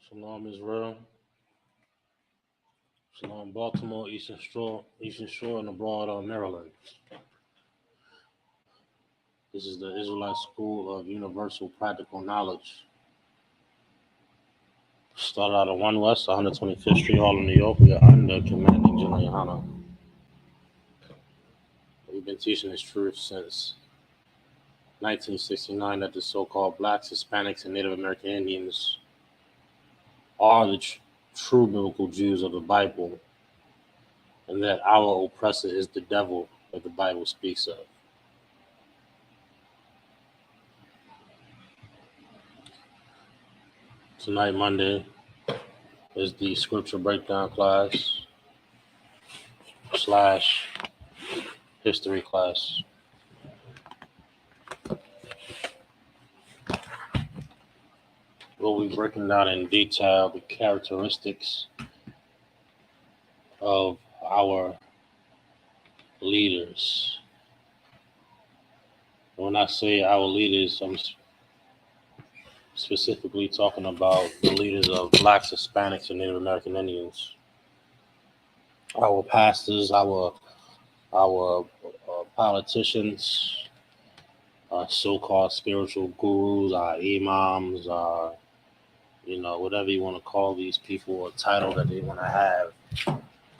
Shalom Israel, Shalom Baltimore, Eastern Shore, and abroad Maryland. This is the Israelite School of Universal Practical Knowledge. Started out at 1 West, 125th Street, Harlem, New York. We are under Commanding General Yohana. We've been teaching this truth since 1969 that the so-called blacks, Hispanics, and Native American Indians are the true biblical Jews of the Bible, and that our oppressor is the devil that the Bible speaks of. Tonight, Monday, is the scripture breakdown class / history class. We'll be breaking down in detail the characteristics of our leaders. When I say our leaders, I'm specifically talking about the leaders of blacks, Hispanics, and Native American Indians. Our pastors, our politicians, our so-called spiritual gurus, our imams, our whatever you want to call these people, or title that they want to have,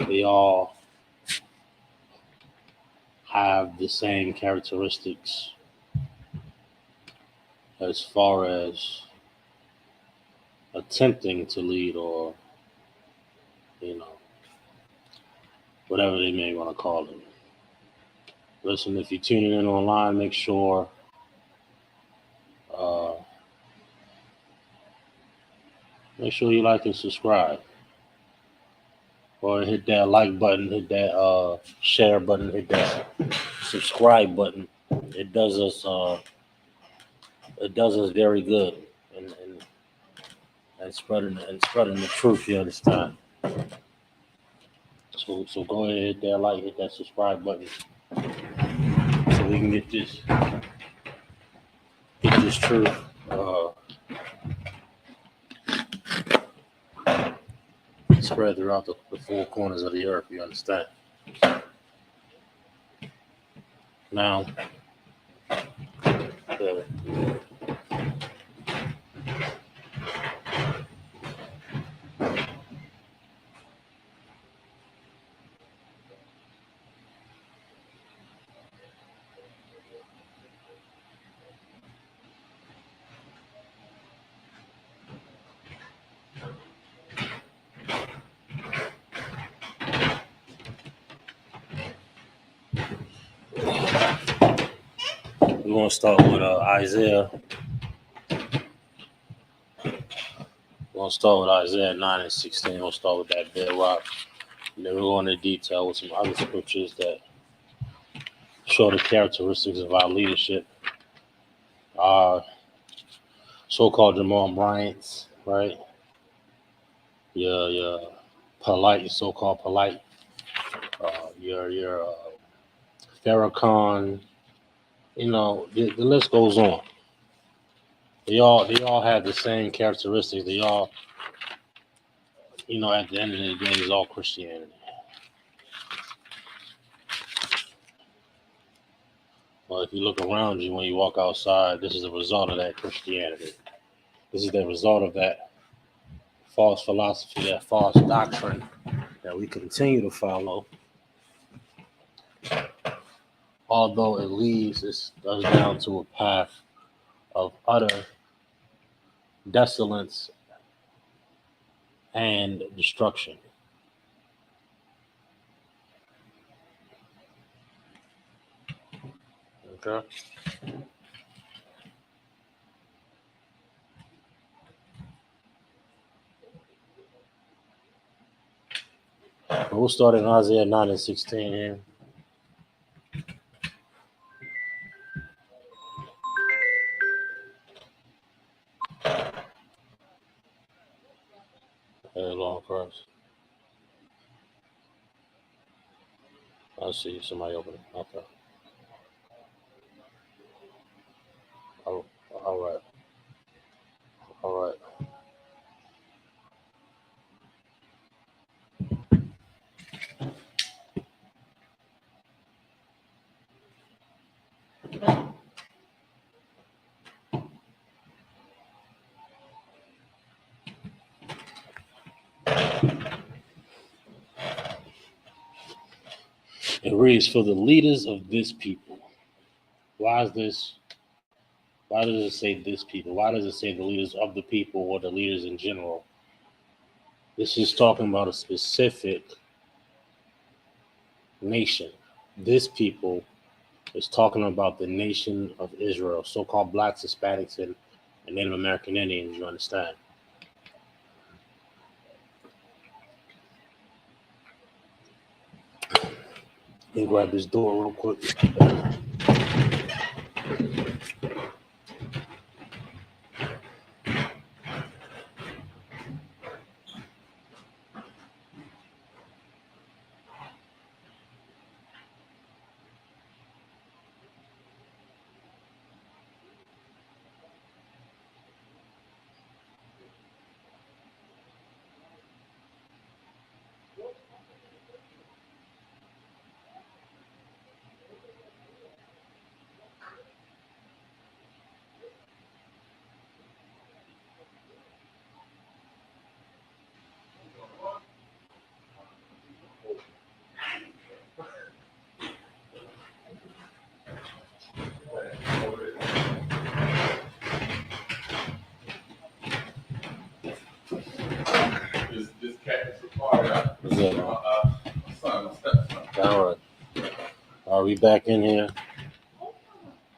they all have the same characteristics as far as attempting to lead, or whatever they may want to call it. Listen, if you're tuning in online, make sure you like and subscribe, or hit that like button, hit that share button, hit that subscribe button. It does us very good, and spreading the truth. You understand? So go ahead, hit that like, hit that subscribe button, so we can get this truth spread throughout the four corners of the earth. You understand? Now, we're going to start with Isaiah. We're going to start with Isaiah 9 and 16. We'll start with that bedrock. And then we'll go into detail with some other scriptures that show the characteristics of our leadership. Our so-called Jamal Bryants, right? Your polite, your so-called polite. Your Farrakhan. The list goes on. They all have the same characteristics. They all, at the end of the day, it's all Christianity. Well, if you look around you when you walk outside, this is a result of that Christianity. This is the result of that false philosophy, that false doctrine that we continue to follow. Although it leads us down to a path of utter desolence and destruction. Okay. We'll start in Isaiah 9 and 16 here. Hey, Lord Christ. I see somebody opening. Okay. All right. It reads, for the leaders of this people. Why is this? Why does it say this people? Why does it say the leaders of the people or the leaders in general? This is talking about a specific nation. This people is talking about the nation of Israel, so-called blacks, Hispanics, and Native American Indians, you understand? Let me grab this door real quick. This cat is required. What's up, man? Son, stepson. All right. Are we back in here?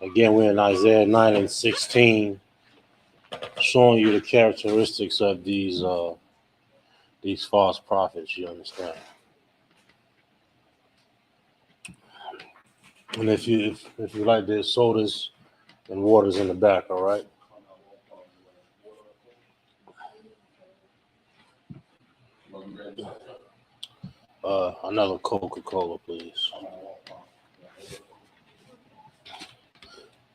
Again, we're in Isaiah 9 and 16, showing you the characteristics of these false prophets, you understand? And if you like, there's sodas and waters in the back, all right? Another Coca-Cola, please.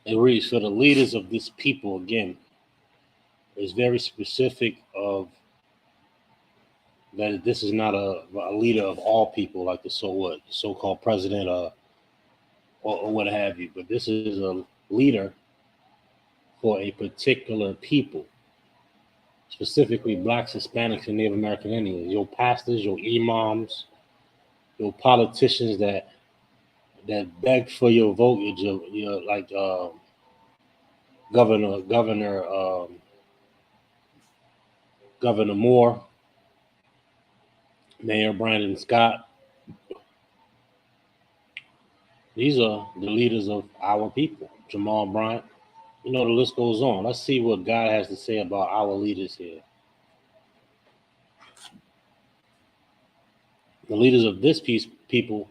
It reads, for the leaders of this people, again, is very specific of that this is not a leader of all people, like the so-called president or what have you, but this is a leader for a particular people, specifically blacks, Hispanics, and Native American Indians. Your pastors, your imams, your politicians that beg for your vote, your like Governor Moore, Mayor Brandon Scott. These are the leaders of our people. Jamal Bryant. You know, the list goes on. Let's see what God has to say about our leaders here. The leaders of this people,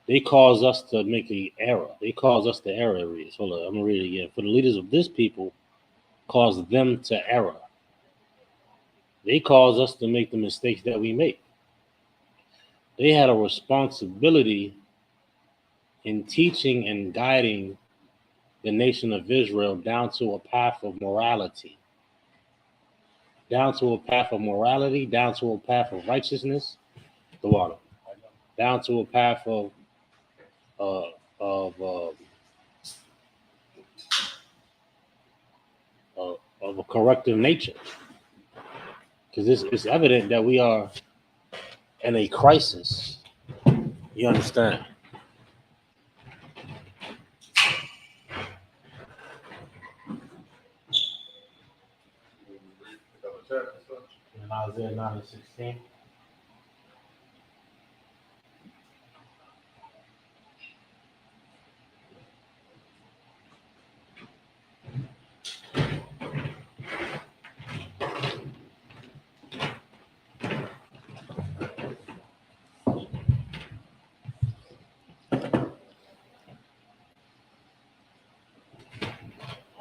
they cause us to make an error. They cause us to error. Hold on, I'm going to read it again. For the leaders of this people, cause them to error. They cause us to make the mistakes that we make. They had a responsibility in teaching and guiding the nation of Israel down to a path of morality. Down to a path of morality, down to a path of righteousness, the water. Down to a path of uh, of uh, of a corrective nature, because it's evident that we are in a crisis. You understand? In Isaiah 9 and 16.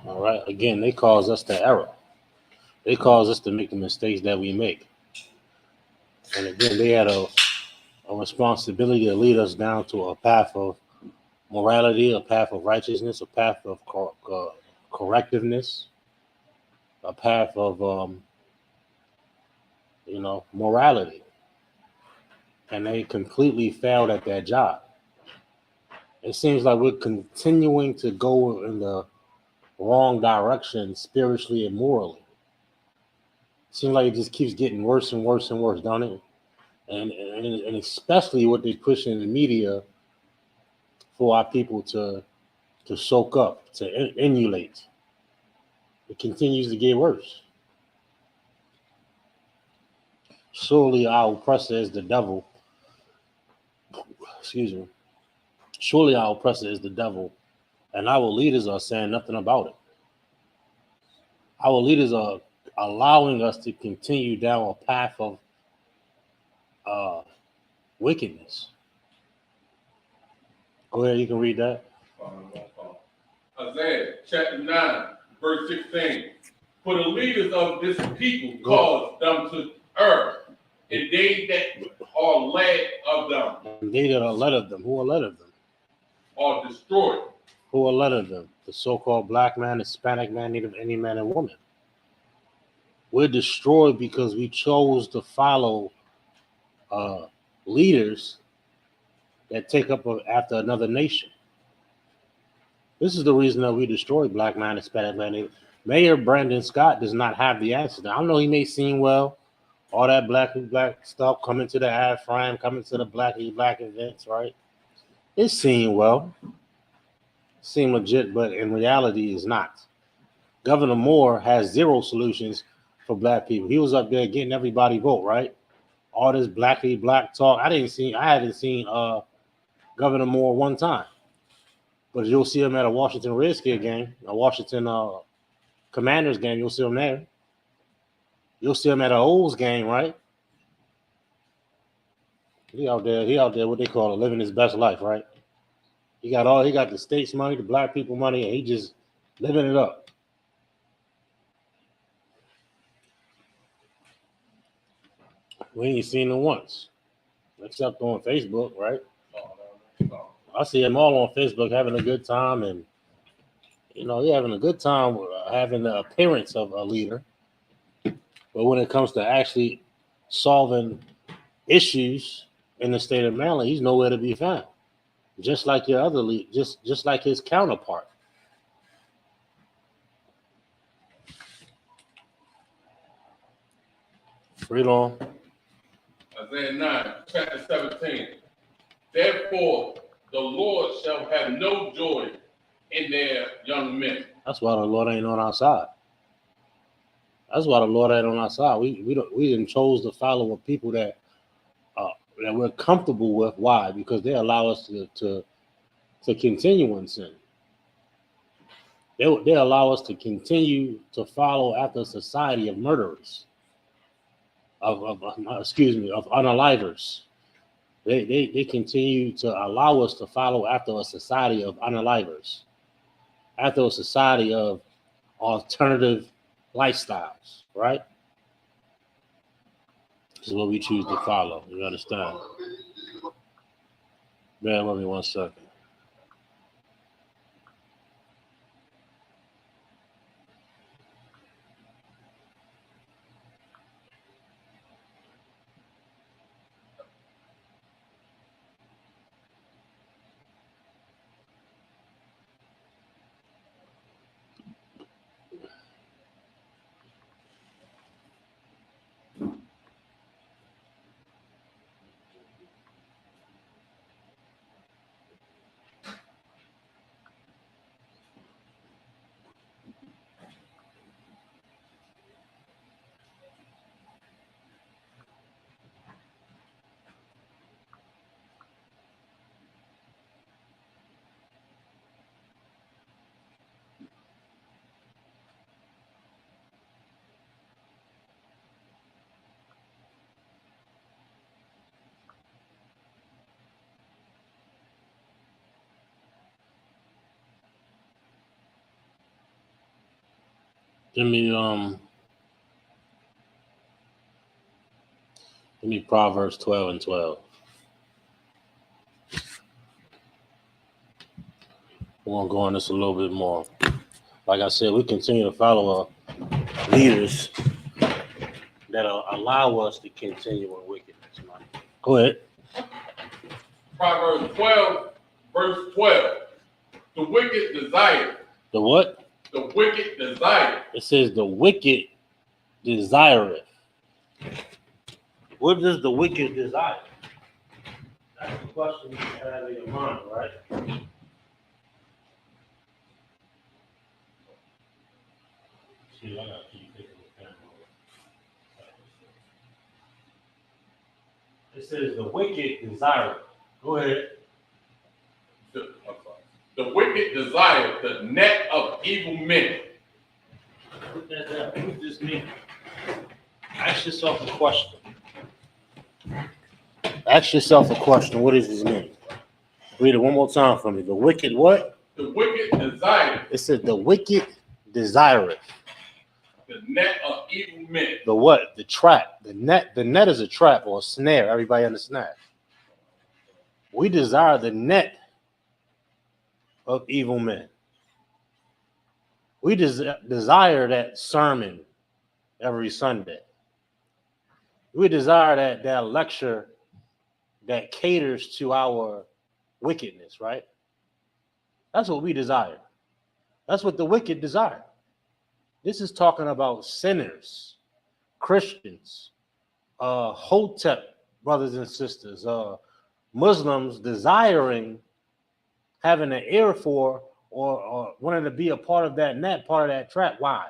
All right. Again, they cause us to error. They cause us to make the mistakes that we make. And again, they had a responsibility to lead us down to a path of morality, a path of righteousness, a path of correctiveness, a path of morality. And they completely failed at that job. It seems like we're continuing to go in the wrong direction spiritually and morally. It seems like it just keeps getting worse and worse and worse, don't it? And especially what they push in the media for our people to soak up, to emulate. It continues to get worse. Surely our oppressor is the devil. Excuse me. Surely our oppressor is the devil, and our leaders are saying nothing about it. Our leaders are allowing us to continue down a path of uh, wickedness. Go ahead, you can read that. Isaiah chapter 9, verse 16. For the leaders of this people cause them to err, and they that are led of them And they that are led of them. Who are led of them? are destroyed. Who are led of them? The so-called black man, Hispanic man, Native Indian man, and woman. We're destroyed because we chose to follow leaders that take up after another nation. This is the reason that we destroyed black man, Hispanic man. Mayor Brandon Scott does not have the answer. I know he may seem well, all that black stuff coming to the AFRAM, coming to the black events, right? It seemed well, seemed legit, but in reality, it's not. Governor Moore has zero solutions for black people. He was up there getting everybody vote, right? All this black talk. I haven't seen Governor Moore one time. But you'll see him at a Washington Redskins game, a Washington Commanders game. You'll see him there. You'll see him at an O's game, right? He out there, what they call it, living his best life, right? He got the state's money, the black people money, and he just living it up. We ain't seen him once, except on Facebook, right? I see him all on Facebook having a good time, and he's having a good time having the appearance of a leader. But when it comes to actually solving issues in the state of Maryland, he's nowhere to be found. Just like your other lead, just like his counterpart. Read on. Isaiah 9, chapter 17. Therefore, the Lord shall have no joy in their young men. That's why the Lord ain't on our side. That's why the Lord ain't on our side. We didn't chose to follow with people that we're comfortable with. Why? Because they allow us to continue in sin. They allow us to continue to follow after a society of murderers, of unalivers. They continue to allow us to follow after a society of unalivers, after a society of alternative lifestyles, right? This is what we choose to follow. You understand? Bear with me 1 second. Give me Proverbs 12 and 12. We're gonna go on this a little bit more. Like I said, we continue to follow leaders that allow us to continue in wickedness. Man. Go ahead. Proverbs 12 verse 12. The wicked desire. The what? The wicked desire. It says the wicked desireth. What does the wicked desire? That's the question you have in your mind, right? See, I gotta keep thinking the camera. It says the wicked desire. Go ahead. The wicked desire the net of evil men. What does this mean? Ask yourself a question. Ask yourself a question. What does this mean? Read it one more time for me. The wicked what? The wicked desire. It said the wicked desireth. The net of evil men. The what? The trap. The net. The net is a trap or a snare. Everybody understand? We desire the net of evil men. We desire that sermon every Sunday. We desire that lecture that caters to our wickedness, right? That's what we desire. That's what the wicked desire. This is talking about sinners, Christians, Hotep brothers and sisters, Muslims desiring having an ear for or wanting to be a part of that net, part of that trap. Why?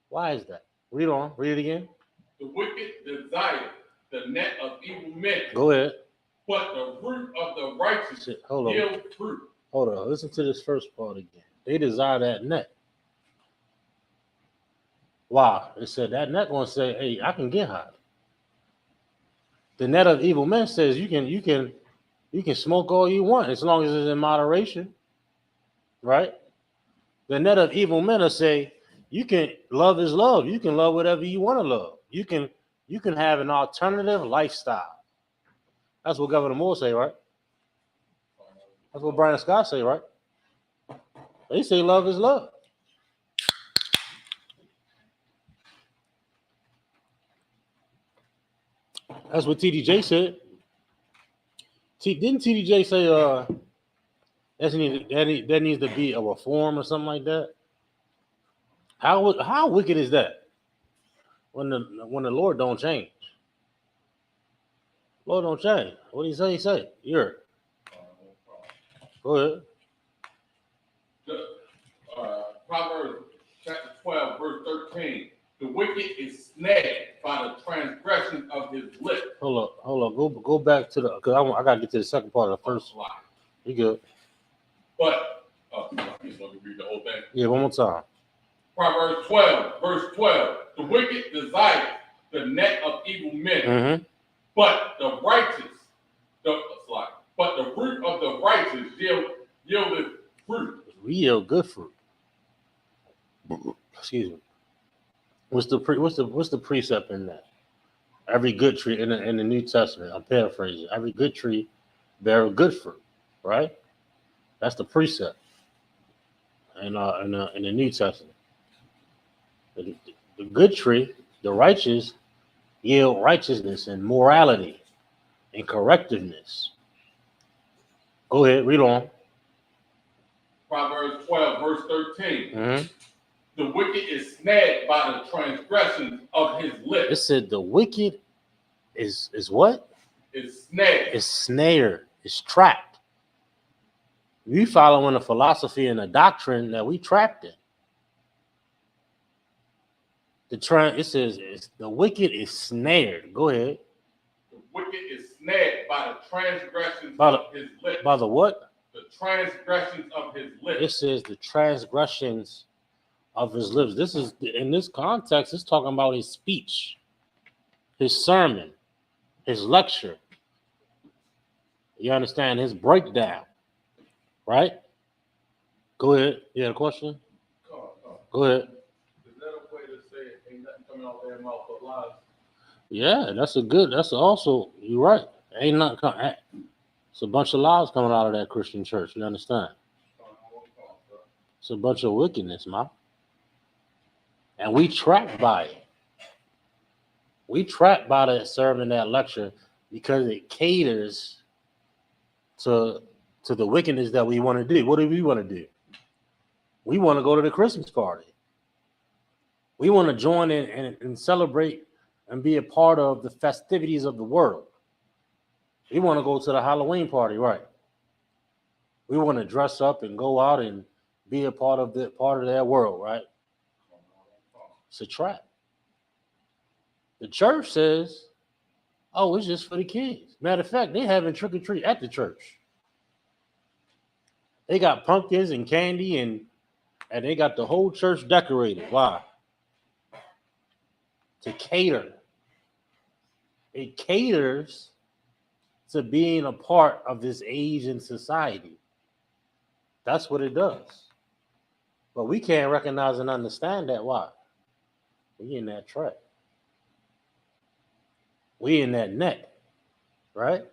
Why is that? Read on. Read it again. The wicked desire the net of evil men. Go ahead. But the fruit of the righteous yield fruit. Hold on. Listen to this first part again. They desire that net. Why? It said that net gonna say, "Hey, I can get high." The net of evil men says you can smoke all you want as long as it's in moderation, right? The net of evil men will say you can love is love. You can love whatever you want to love. You can have an alternative lifestyle. That's what Governor Moore say, right? That's what Brian Scott say, right? They say love is love. That's what TDJ said. Didn't TDJ say that needs to be a reform or something like that? How wicked is that? When the Lord don't change. Lord don't change. What do you say? He say, "You're." Go ahead. Proverbs chapter 12, verse 13. The wicked is snared by the transgression of his lips. Hold up. Go back to because I gotta get to the second part of the first. You good? But you want to read the whole thing? Yeah, one more time. Proverbs 12, verse 12. The wicked desire the net of evil men, Mm-hmm. but the fruit of the righteous yieldeth fruit. We yield good fruit. Excuse me. What's the precept in that? Every good tree in the New Testament. I'm paraphrasing. Every good tree bear good fruit, right? That's the precept in the New Testament. The good tree, the righteous, yield righteousness and morality and correctiveness. Go ahead, read on. Proverbs 12, verse 13. Mm-hmm. The wicked is snared by the transgressions of his lips. It said the wicked is what? Is snared. It's snared. It's trapped. We following a philosophy and a doctrine that we trapped in. It says the wicked is snared. Go ahead. The wicked is snared by the transgressions of his lips. By the what? The transgressions of his lips. It says the transgressions of his lips. This is in this context, it's talking about his speech, his sermon, his lecture. You understand his breakdown, right? Go ahead. You had a question? Go ahead. Is that a way to say it? Ain't nothing coming out their mouth but lies? Yeah, that's also, you're right. Ain't nothing coming. It's a bunch of lies coming out of that Christian church. You understand? It's a bunch of wickedness, man. And we trapped by it. We trapped by that serving that lecture because it caters to the wickedness that we want to do. What do we want to do? We want to go to the Christmas party. We want to join in and celebrate and be a part of the festivities of the world. We want to go to the Halloween party, right? We want to dress up and go out and be a part of their world, right? It's a trap. The church says, "Oh, it's just for the kids." Matter of fact, they having trick or treat at the church. They got pumpkins and candy and they got the whole church decorated. Why? To cater. It caters to being a part of this age in society. That's what it does. But we can't recognize and understand that. Why? We in that trap. We in that net, right?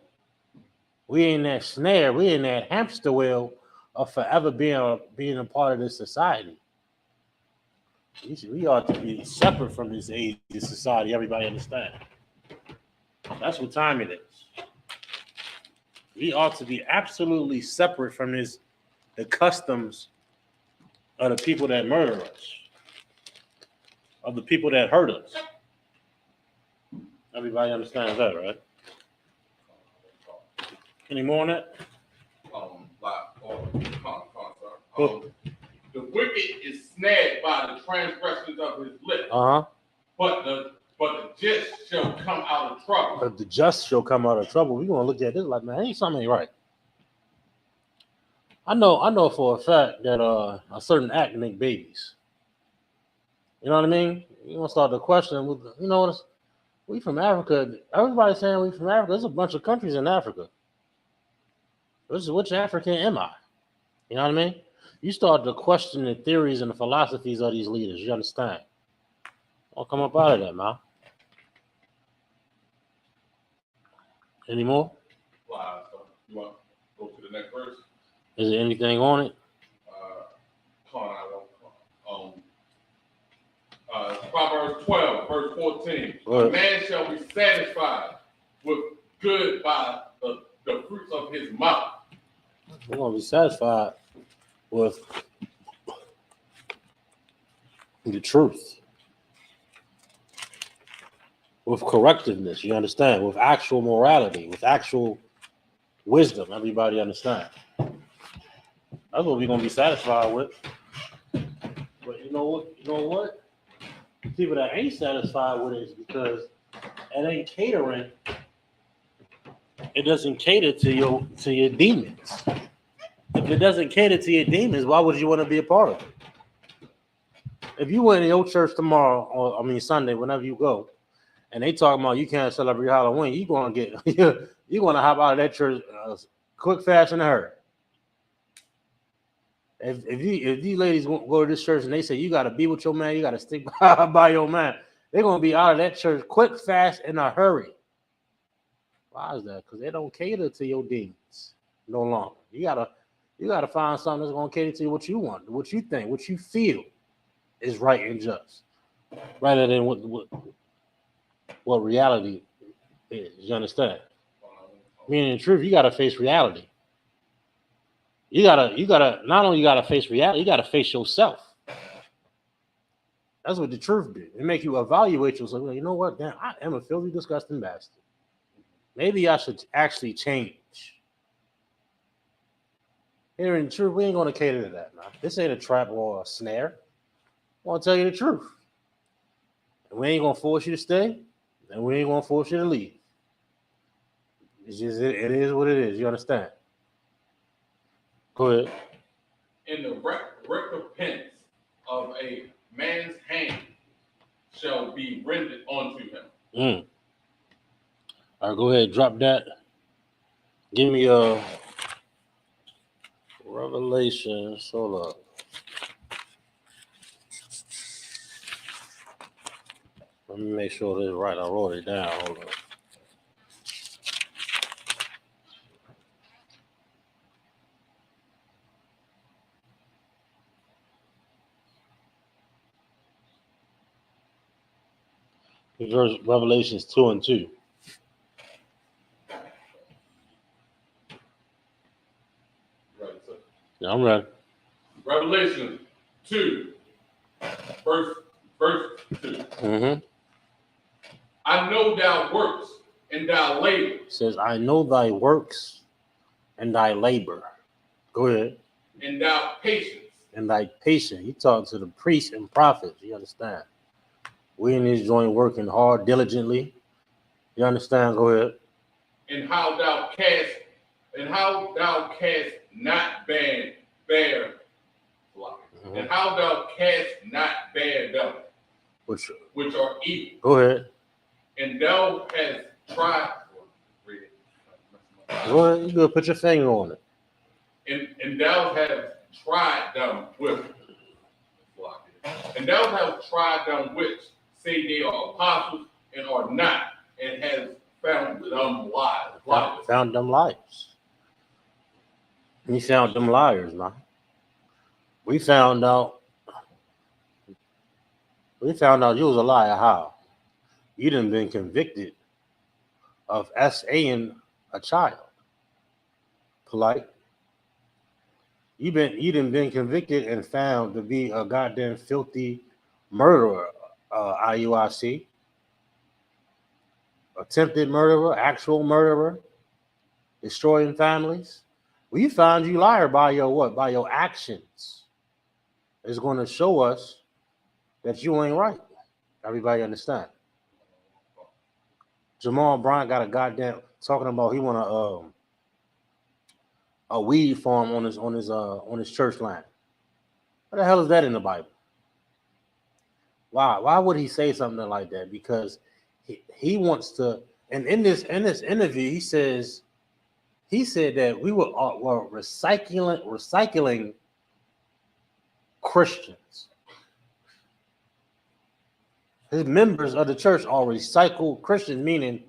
We in that snare. We in that hamster wheel of forever being a part of this society. We ought to be separate from this age in society. Everybody understand? That's what time it is. We ought to be absolutely separate from the customs of the people that murder us, of the people that hurt us. Everybody understands that, right? Any more on that? The wicked is snared by the transgressions of his lips. But the just shall come out of trouble. But the just shall come out of trouble. We're gonna look at this like, man, something ain't right. I know for a fact that a certain act make babies. You know what I mean? You gonna start to question. You know what? We from Africa. Everybody's saying we from Africa. There's a bunch of countries in Africa. Which African am I? You know what I mean? You start to question the theories and the philosophies of these leaders. You understand? I'll come up out of that, man. Any more? Wow. So you want to go to the next verse? Is there anything on it? Proverbs 12, verse 14. A man shall be satisfied with good by the fruits of his mouth. We're going to be satisfied with the truth, with correctiveness, you understand, with actual morality, with actual wisdom. Everybody understand? That's what we're going to be satisfied with. But you know what? People that ain't satisfied with it is because it ain't catering. It doesn't cater to your demons. If it doesn't cater to your demons, why would you want to be a part of it? If you went in your church tomorrow, or Sunday, whenever you go, and they talking about you can't celebrate Halloween, you're gonna hop out of that church quick, fast, and a hurry. If these ladies go to this church and they say you got to be with your man, you got to stick by your man, they're gonna be out of that church quick, fast, in a hurry. Why is that? Because they don't cater to your demons no longer. You gotta find something that's gonna cater to what you want, what you think, what you feel is right and just, rather than what reality is. You understand? Meaning in truth, you gotta face reality. You gotta not only face reality, you gotta face yourself. That's what the truth did. It make you evaluate yourself. You know what? Damn, I am a filthy, disgusting bastard. Maybe I should actually change. Here in truth, we ain't gonna cater to that, man. This ain't a trap or a snare. I want to tell you the truth. And we ain't gonna force you to stay, and we ain't gonna force you to leave. It's just it is what it is. You understand? Go ahead. In the recompense of a man's hand shall be rendered unto him. All right, go ahead, drop that. Give me a Revelation. Hold up. Let me make sure this is right. I wrote it down. Hold up. Verse Revelations 2:2. Yeah, I'm ready. Revelation 2, verse 2. Mm-hmm. I know thy works and thy labor. It says, I know thy works and thy labor. Go ahead. And thy patience. And thy patience. He talking to the priests and prophets. You understand? We in this joint working hard, diligently. You understand? Go ahead. And how thou canst not bear. Mm-hmm. And how thou canst not bear them, which are evil. Go ahead. And thou hast tried. Go ahead. You go put your finger on it. And thou hast tried them with. And thou hast tried them which say they are apostles and are not, and has found them liars. Found them liars. We found them liars, man. We found out you was a liar. How? You done been convicted of SAing a child. Polite. You done been convicted and found to be a goddamn filthy murderer, IUIC. Attempted murderer, actual murderer, destroying families. We found you liar by your what? By your actions. It's going to show us that you ain't right. Everybody understand? Jamal Bryant got a goddamn talking about he want a weed farm on his church land. What the hell is that in the Bible? Why would he say something like that? Because he wants to. And in this interview, he said that we were recycling Christians. His members of the church are recycled Christians, meaning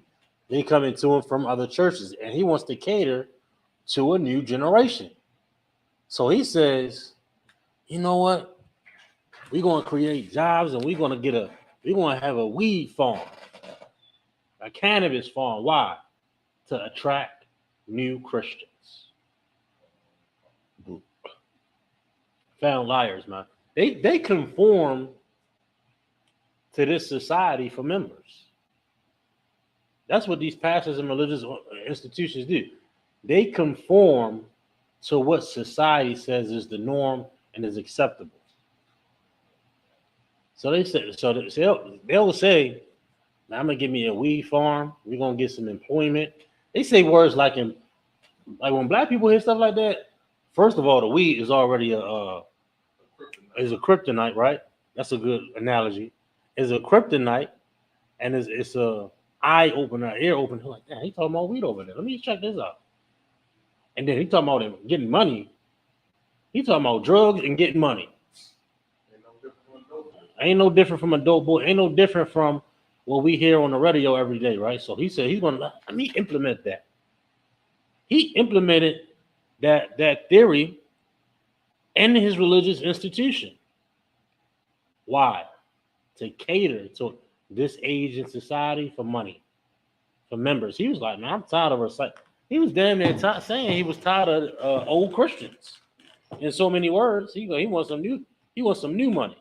they come into him from other churches, and he wants to cater to a new generation. So he says, you know what? We're gonna create jobs, and we're gonna have a weed farm, a cannabis farm. Why? To attract new Christians. Found liars, man. They conform to this society for members. That's what these pastors and religious institutions do. They conform to what society says is the norm and is acceptable. So they'll say, now I'm gonna give me a weed farm. We're gonna get some employment. They say words like when black people hear stuff like that. First of all, the weed is already a kryptonite, right? That's a good analogy. It's a kryptonite, and it's a eye opener, ear opener. Like, damn, he talking about weed over there. Let me check this out. And then he talking about him getting money. He talking about drugs and getting money. Ain't no different from a dope boy. Ain't no different from what we hear on the radio every day, right? So he said he's gonna let me implement that. He implemented that theory in his religious institution. Why? To cater to this age in society for money, for members. He was like, man, I'm tired of recycling. He was damn near saying he was tired of old Christians. In so many words, he wants some new. He wants some new money.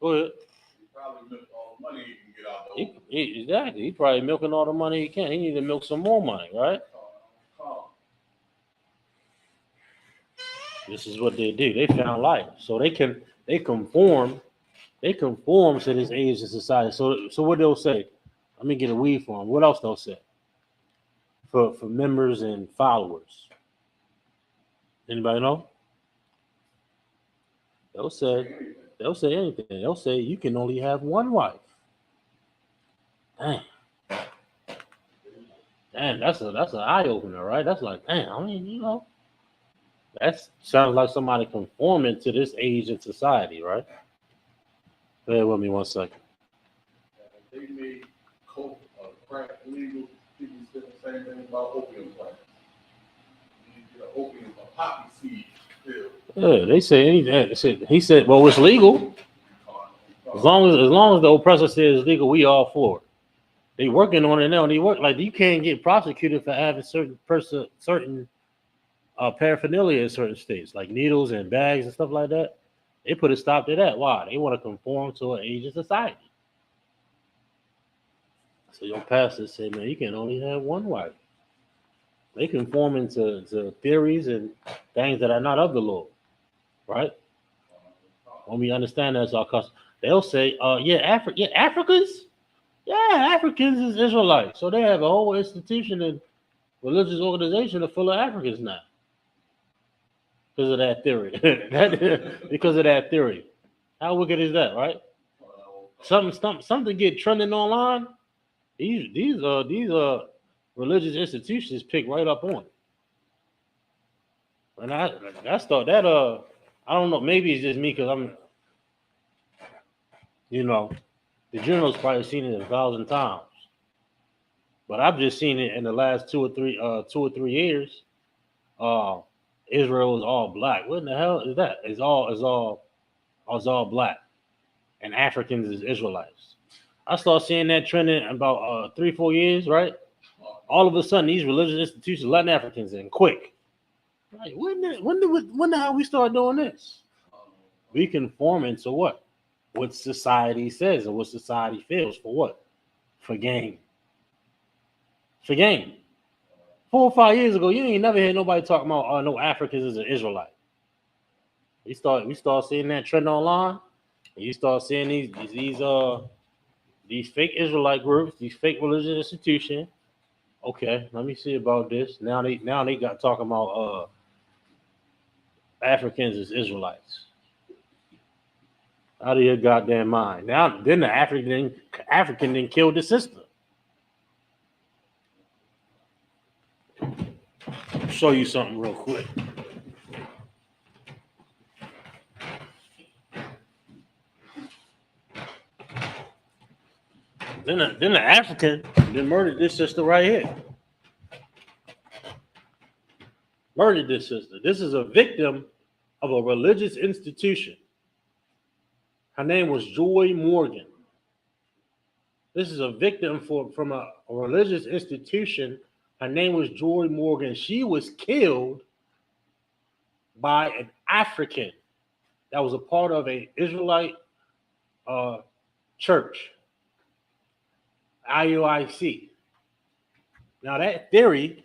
Go ahead. He probably milked all the money he can get out. Exactly. He probably milking all the money he can. He need to milk some more money, right? This is what they do. They found life, so they conform to this age of society. So what they'll say? Let me get a weed farm. What else they'll say? For members and followers. Anybody know? They'll say anything. They'll say you can only have one wife. Dang, that's an eye opener, right? That's like, dang, I mean, that sounds like somebody conforming to this age in society, right? Bear with me 1 second. They made coke crack illegal. People said the same thing about opium plants. You get an opium, a poppy seed pill. Yeah, they say anything. He said, well, it's legal. As long as the oppressor says it's legal, we all for it. They working on it now. They work like you can't get prosecuted for having certain paraphernalia in certain states, like needles and bags and stuff like that. They put a stop to that. Why? They want to conform to an Asian society. So your pastor said, man, you can only have one wife. They conform to theories and things that are not of the Lord, right? When we understand that's our custom, they'll say, yeah, Africans, yeah, Africans is Israelites. So they have a whole institution and religious organization are full of Africans now because of that theory. Because of that theory. How wicked is that, right? Something get trending online. These religious institutions pick right up on it. And I thought that I don't know, maybe it's just me because I'm, you know, the general's probably seen it 1,000 times. But I've just seen it in the last 2 or 3 years. Uh, Israel is all black. What in the hell is that? It's all black, and Africans is Israelites. I started seeing that trending about 3 4 years, right? All of a sudden, these religious institutions letting Africans in quick. Like when the hell we start doing this? We conform into what? What society says and what society feels for what? For gain. For gain. 4 or 5 years ago, you ain't never heard nobody talking about no Africans as an Israelite. We start seeing that trend online, and you start seeing these fake Israelite groups, these fake religious institutions. Okay, let me see about this. Now they got talking about Africans as Israelites. Out of your goddamn mind. Now then the African then killed the sister. I'll show you something real quick. Then the African then murdered this sister right here. Murdered this sister. This is a victim of a religious institution. Her name was Joy Morgan. This is a victim from a religious institution. Her name was Joy Morgan. She was killed by an African that was a part of an Israelite church, IUIC. Now that theory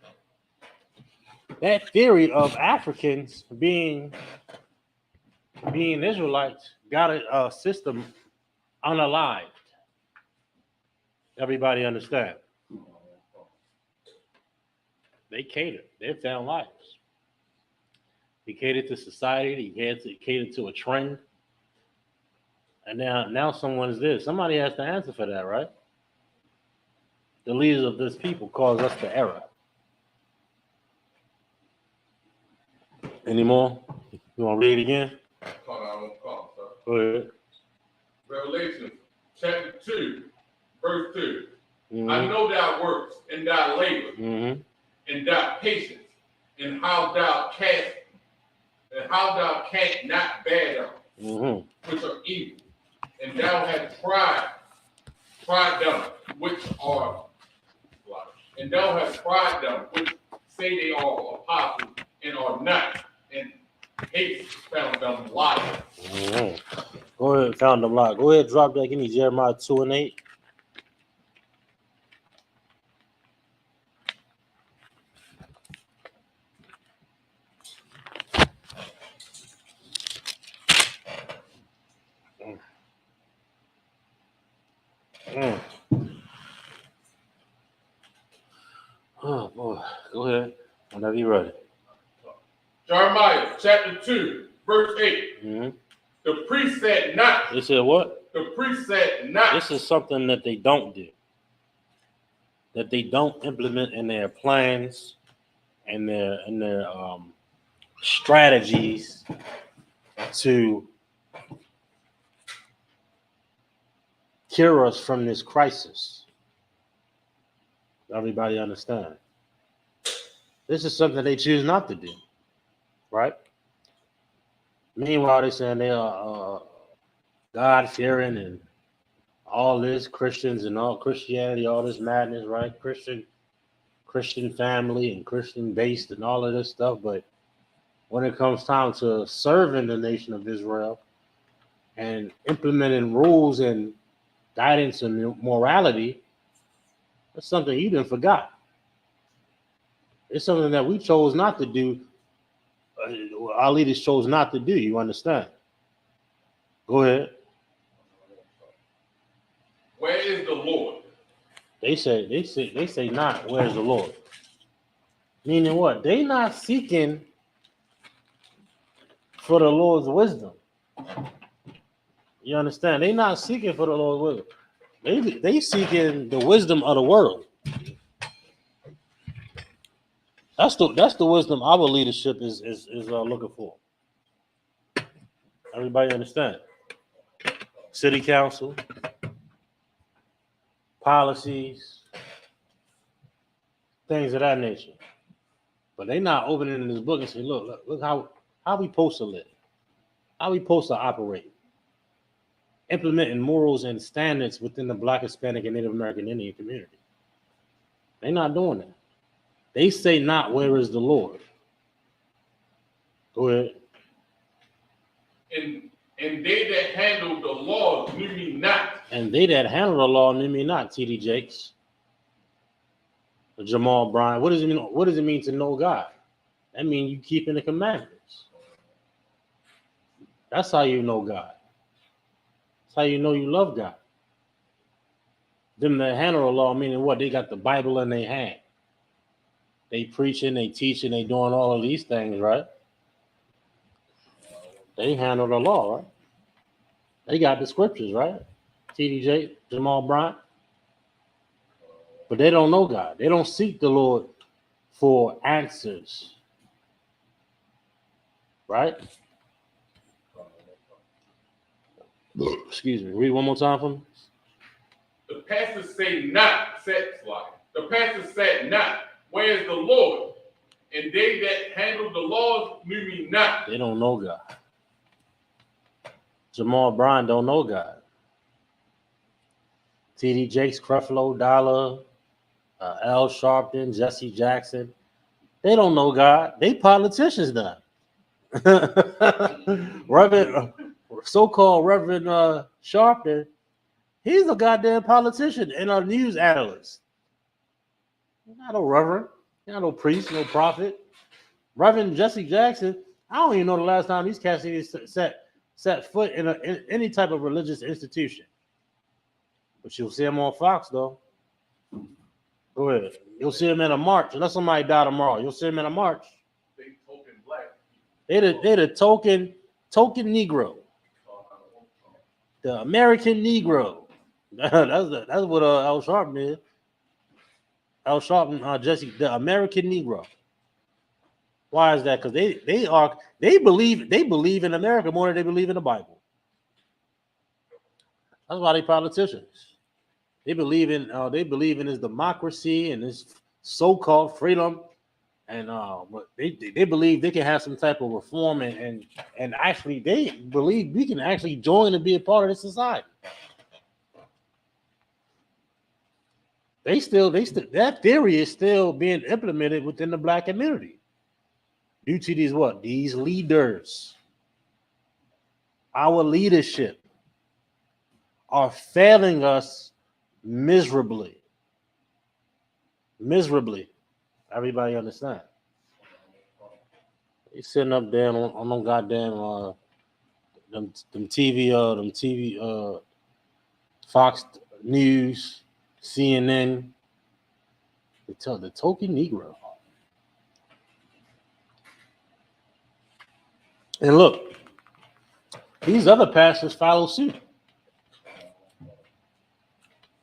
of Africans being Israelites got a system unalived. Everybody understand? They catered. They found lives. He catered to society. He catered to a trend. And now someone's this. Somebody has to answer for that, right? The leaders of this people caused us to error. Any more? You want to read it again? Go ahead. Revelation chapter 2, verse 2. Mm-hmm. I know thy works and thy labor, mm-hmm. and thy patience, and how thou canst not bear them, mm-hmm. which are evil, and thou hast tried them which are and thou hast tried them which say they are apostles and are not, and hate found them liars. Mm-hmm. Go ahead, found them liars. Go ahead, drop that. Give me Jeremiah 2:8. Oh boy, go ahead. Whenever you're ready. Jeremiah chapter 2, verse 8. Mm-hmm. The priest said not. They said what? The priest said not. This is something that they don't do. That they don't implement in their plans and their strategies to cure us from this crisis. Everybody understand? This is something they choose not to do, right? Meanwhile, they're saying they are God-fearing and all this Christians and all Christianity, all this madness, right? Christian family and Christian based and all of this stuff, but when it comes time to serving the nation of Israel and implementing rules and guidance and morality, that's something you done forgot. It's something that we chose not to do. Our leaders chose not to do. You understand? Go ahead. Where is the Lord? They say not. Where's the Lord? Meaning what? They not seeking for the Lord's wisdom. You understand? They not seeking for the Lord's wisdom. They seeking the wisdom of the world. That's the wisdom our leadership is looking for. Everybody understand? City council, policies, things of that nature. But they not opening this book and saying, look how we supposed to live, how we supposed to operate, implementing morals and standards within the Black, Hispanic, and Native American Indian community. They not doing that. They say not, where is the Lord? Go ahead. And they that handle the law knew me not. And they that handle the law knew me not, T.D. Jakes. Jamal Bryant. What does it mean? What does it mean to know God? That means you keeping the commandments. That's how you know God. That's how you know you love God. Them that handle the law, meaning what? They got the Bible in their hand. They preaching, they teaching, they doing all of these things, right? They handle the law, right? They got the scriptures, right? TDJ, Jamal Bryant. But they don't know God. They don't seek the Lord for answers. Right? Excuse me. Read one more time for me. The pastor say not, the pastor said not, where is the Lord? And they that handle the laws knew me not. They don't know God. Jamal Bryant don't know God. T.D. Jakes, Creflo Dollar, Al Sharpton, Jesse Jackson. They don't know God. They politicians now. Reverend, so-called Reverend Sharpton, he's a goddamn politician and a news analyst. Not no reverend, not no priest, no prophet. Reverend Jesse Jackson, I don't even know the last time these cats set foot in any type of religious institution. But you'll see him on Fox, though. Go ahead. You'll see him in a march. Unless somebody die tomorrow, you'll see him in a march. They token black. They the token Negro. The American Negro. That's what Al Sharpton is. Al Sharpton, Jesse, the American Negro. Why is that? Because they believe in America more than they believe in the Bible. That's why they politicians. They believe in his democracy and his so-called freedom, and but they believe they can have some type of reform and actually they believe we can actually join and be a part of this society. That theory is still being implemented within the Black community due to these leaders. Our leadership are failing us miserably. Everybody understand? They sitting up there on them goddamn them TV Fox News, CNN. They tell the token Negro. And look, these other pastors follow suit.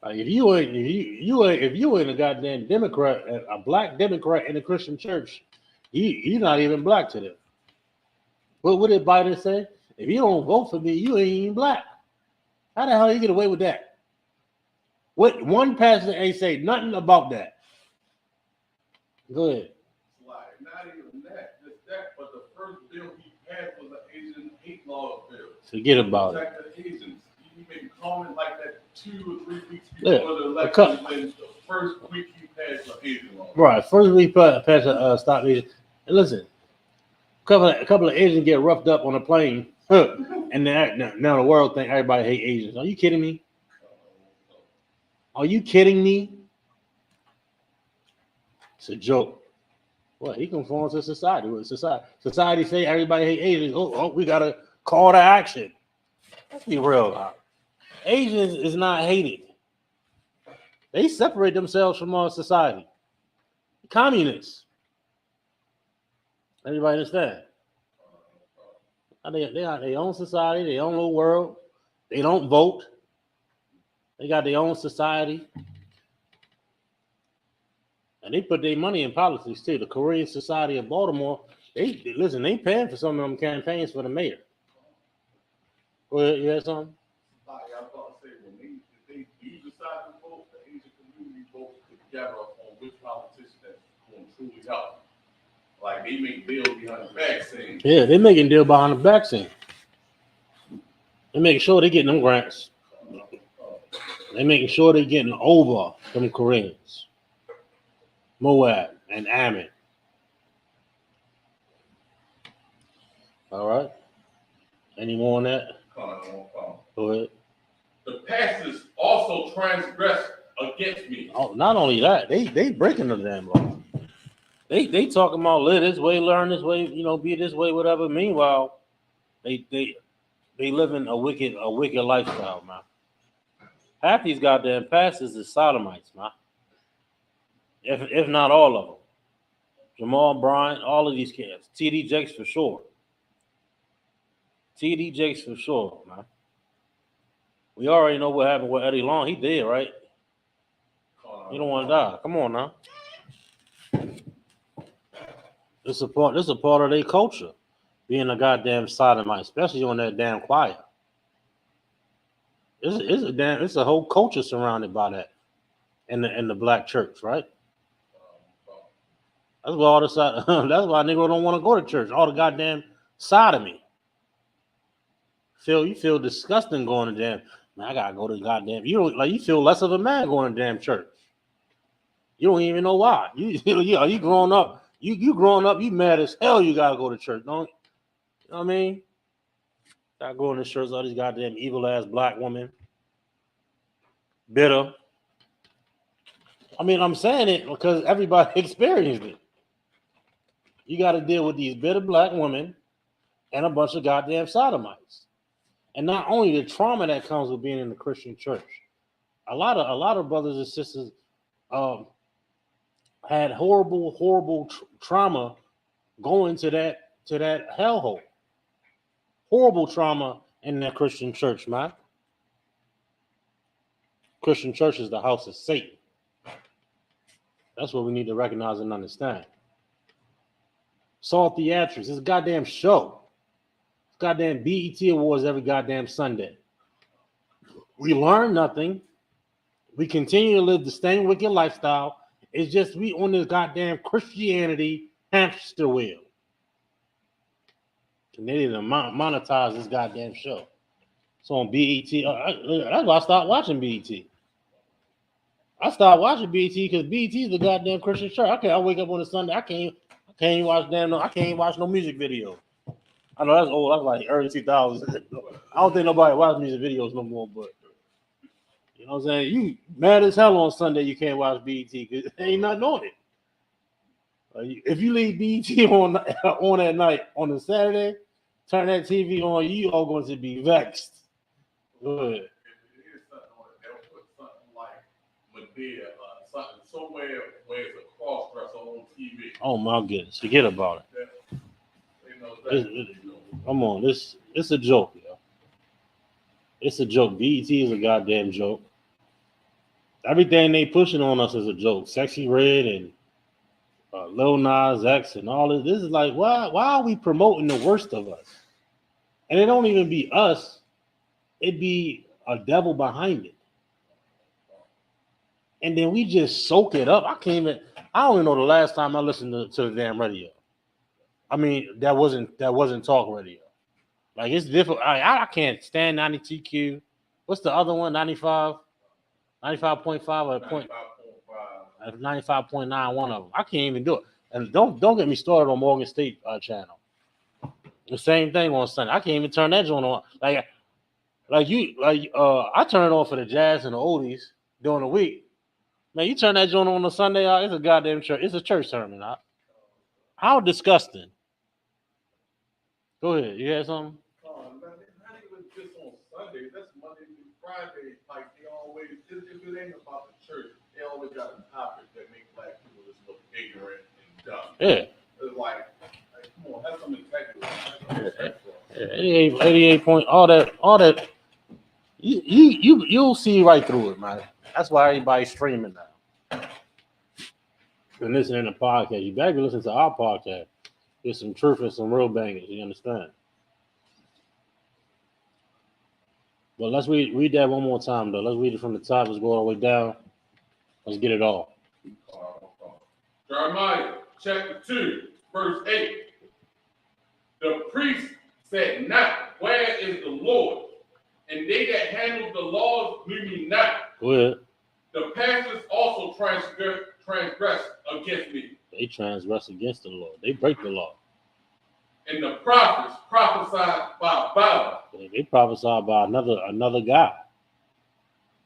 Like if you ain't a goddamn Democrat, a black Democrat in a Christian church, you're not even black to them. What did Biden say? If you don't vote for me, you ain't even black. How the hell you get away with that? What one pastor ain't say nothing about that. Go ahead. Not even that, just that. But the first bill he passed was an Asian hate law bill. Forget about it. The Asians. He made comment like that 2 or 3 weeks before the election. When the first week he passed the Asian law. Right, first week passed stop Asian. And listen, couple of Asians get roughed up on a plane, and now the world think everybody hate Asians. Are you kidding me? Are you kidding me? It's a joke. What he conforms to society. What society say everybody hate Asians. Oh, we gotta call to action. Let's be real. Asians is not hated. They separate themselves from our society. Communists. Everybody understand? They got their own society, their own little world. They don't vote. They got their own society. And they put their money in politics too. The Korean Society of Baltimore, they paying for some of them campaigns for the mayor. Go ahead, you had something? I was about to say, when they do decide to vote, the Asian community votes together on which politician that's going to truly help. Like they make deals behind the vaccine. Yeah, they making deal behind the vaccine. They making sure they getting them grants. They making sure they getting over them Koreans. Moab and Ammon. All right. Any more on that? Go ahead. The pastors also transgress against me. Oh, not only that, they breaking the damn law. They talking about live this way, learn this way, be this way, whatever. Meanwhile, they living a wicked lifestyle, man. Half these goddamn pastors is sodomites, man. If not all of them. Jamal Bryant, all of these kids. T.D. Jakes for sure. T.D. Jakes for sure, man. We already know what happened with Eddie Long. He did, right? You don't want to die. Come on now. This is a part of their culture, being a goddamn sodomite, especially on that damn choir. It's a whole culture surrounded by that in the black church, right? That's why that's why niggas don't want to go to church. All the goddamn sodomy. You feel disgusting going to damn. Man, I gotta go to goddamn. You feel less of a man going to damn church. You don't even know why. You growing up. You growing up. You mad as hell. You gotta go to church, don't you? You know what I mean? Got going to church. All these goddamn evil ass black women. Bitter. I mean, I'm saying it because everybody experienced it. You got to deal with these bitter black women and a bunch of goddamn sodomites. And not only the trauma that comes with being in the Christian church. A lot of brothers and sisters had horrible trauma going to that hellhole. Horrible trauma in that Christian church, man. Christian church is the house of Satan. That's what we need to recognize and understand. Saw Theatrics. It's a goddamn show. It's goddamn BET Awards every goddamn Sunday. We learn nothing. We continue to live the same wicked lifestyle. It's just we on this goddamn Christianity hamster wheel. And they need to monetize this goddamn show. It's on BET. That's why I stopped watching BET. I started watching BET because BET is the goddamn Christian church. I wake up on a Sunday. I can't even watch no music video. I know that's old. That's like early 2000s. I don't think nobody watch music videos no more. But you know what I'm saying? You mad as hell on Sunday. You can't watch BET because ain't nothing on it. If you leave BET on at night on a Saturday, turn that TV on. You are going to be vexed. Good. Somewhere where it's a cross dresser on TV. Oh my goodness, forget about it. Come on, it's a joke, yo. It's a joke. BET is a goddamn joke. Everything they pushing on us is a joke. Sexy Red and Lil Nas X and all this. This is like, why are we promoting the worst of us? And it don't even be us. It be a devil behind it. And then we just soak it up. I don't even know the last time I listened to the damn radio. I mean, that wasn't talk radio. Like, it's difficult. I can't stand 90TQ. What's the other one? 95? 95.5 or 95.9, one of them. I can't even do it. And don't get me started on Morgan State channel. The same thing on Sunday. I can't even turn that joint on. I turn it on for the jazz and the oldies during the week. Man, you turn that joint on Sunday, it's a goddamn church. It's a church sermon. How disgusting. Go ahead. You had something? Not even just on Sunday. That's Monday through Friday. Like they always, if it ain't about the church, they always got a topic that make black people just look ignorant and dumb. Yeah. It's like come on, have some integrity. Yeah. 88 point. All that. You'll see right through it, man. That's why everybody's streaming now. And listening to podcasts. You better listen to our podcast. There's some truth and some real bangers. You understand? But let's read that one more time, though. Let's read it from the top. Let's go all the way down. Let's get it all. Jeremiah chapter 2, verse 8. The priest said not, where is the Lord? And they that handle the laws knew me not. Go ahead. The pastors also transgress against me. They transgress against the law. They break the law. And the prophets prophesied by Balaam. They prophesy about another guy,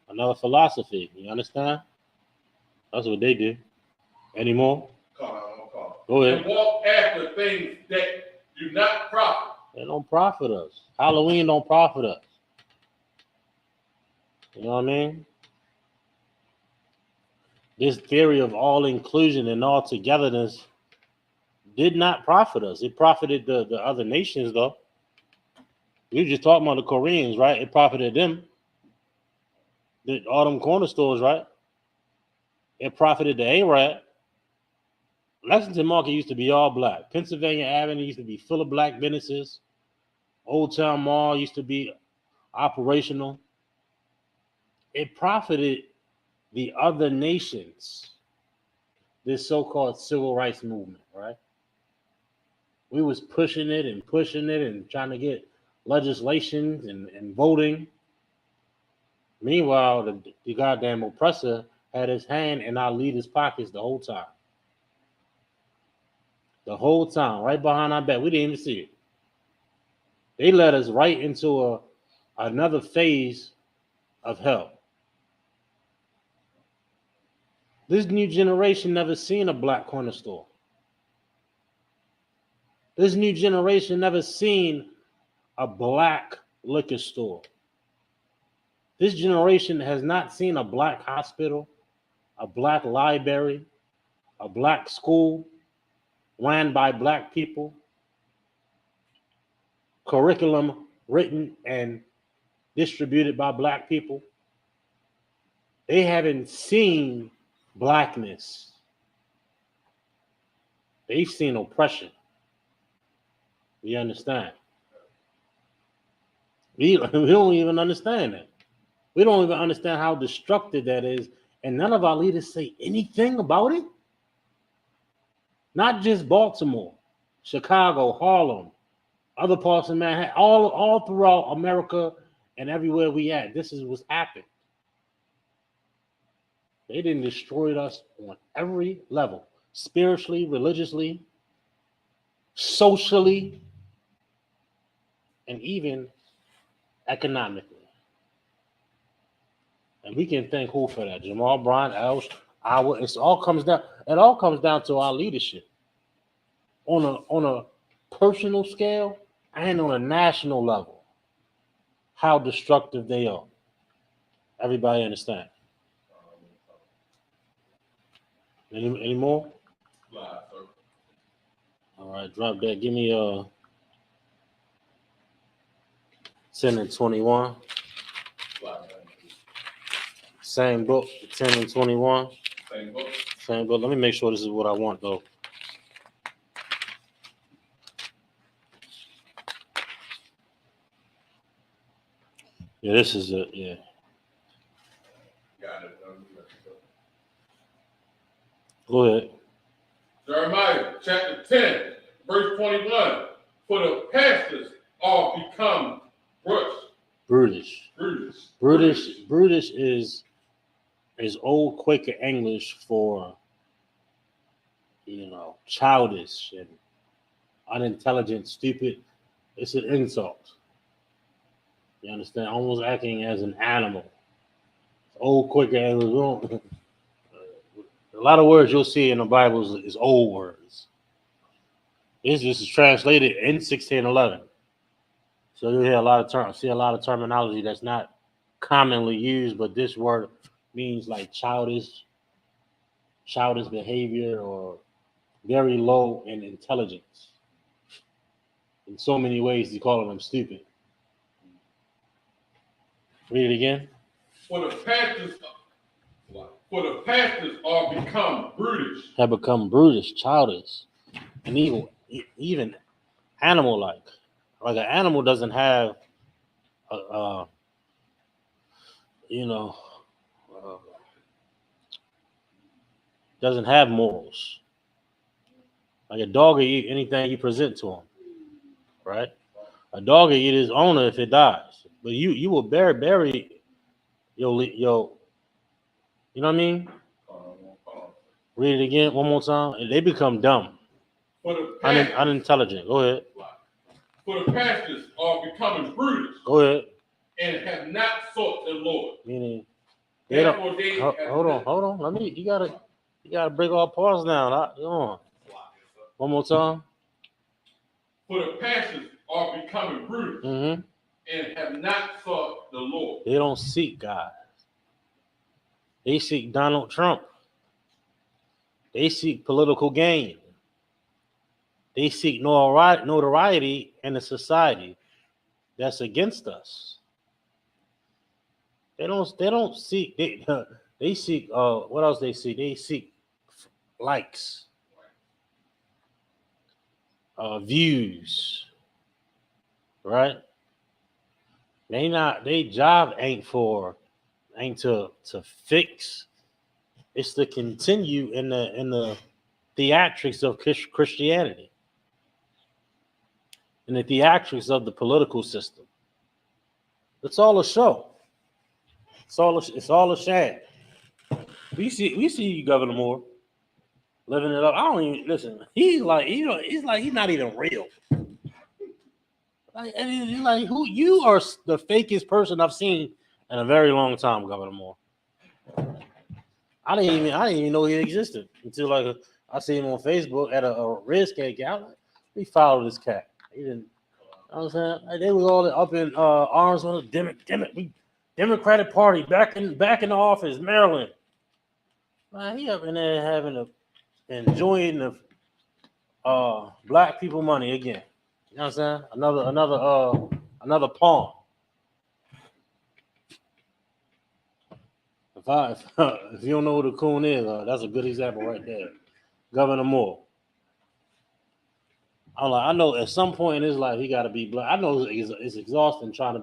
another philosophy. You understand? That's what they do. Any more? Go ahead. And walk after things that do not profit. They don't profit us. Halloween don't profit us. You know what I mean? This theory of all inclusion and all togetherness did not profit us. It profited the other nations, though. We were just talking about the Koreans, right? It profited them. All them corner stores, right? It profited the Arab. Lexington Market used to be all black. Pennsylvania Avenue used to be full of black businesses. Old Town Mall used to be operational. It profited the other nations, this so-called civil rights movement, right? We was pushing it and trying to get legislation and voting. Meanwhile, the goddamn oppressor had his hand in our leaders' pockets the whole time. The whole time, right behind our back. We didn't even see it. They led us right into another phase of hell. This new generation never seen a black corner store. This new generation never seen a black liquor store. This generation has not seen a black hospital, a black library, a black school ran by black people, curriculum written and distributed by black people. They haven't seen blackness. They've seen oppression. You understand? We don't even understand that. We don't even understand how destructive that is. And none of our leaders say anything about it. Not just Baltimore, Chicago, Harlem, other parts of Manhattan, all throughout America and everywhere we at. This is what's happened. They didn't destroy us on every level, spiritually, religiously, socially, and even economically. And we can thank who for that? Jamal Bryant, it all comes down to our leadership on a personal scale and on a national level. How destructive they are. Everybody understand? Any more? All right, drop that. Give me 10 and 21. Same book, 10 and 21. Same book. Let me make sure this is what I want, though. Yeah, this is it. Yeah. Got it. Go ahead. Jeremiah chapter 10, verse 21. For the pastors are become brutish. Brutish is old Quaker English for, childish and unintelligent, stupid. It's an insult. You understand? Almost acting as an animal. Old, quick, and a lot of words you'll see in the Bible is old words. This is translated in 1611. So you hear a lot of see a lot of terminology that's not commonly used, but this word means like childish behavior or very low in intelligence. In so many ways, you call them stupid. Read it again. For the pastors are become brutish. Have become brutish, childish, and even animal-like. Like an animal doesn't have, you know, uh, doesn't have morals. Like a dog will eat anything you present to him, right? A dog will eat his owner if it dies, but you will bury your, you know what I mean? Read it again one more time. And they become dumb, For the pastors, unintelligent. Go ahead. For the pastors are becoming brutish. Go ahead. And have not sought the Lord. Meaning they don't. Hold on. You gotta break all parts down. Come on. One more time. For the pastors are becoming brutish. Mm-hmm. And have not sought the Lord. They don't seek God. They seek Donald Trump. They seek political gain. They seek notoriety in a society that's against us. They don't seek. They seek. What else they seek? They seek likes, views. Right? They job ain't to fix. It's to continue in the theatrics of Christianity, in the theatrics of the political system. It's all a show. It's all a sham. We see you, Governor Moore, living it up. I don't even listen. He's like he's not even real. Like who you are the fakest person I've seen in a very long time, Governor Moore. I didn't even know he existed until I see him on Facebook at a Redskins game. We followed this cat. He didn't. You know what I'm saying? Like, they was all up in arms on the Democratic Party back in the office, Maryland. Man, he up in there enjoying the black people money again. You know what I'm saying? Another pawn. If you don't know who the coon is, that's a good example right there. Governor Moore. I know at some point in his life he got to be black. I know it's exhausting trying to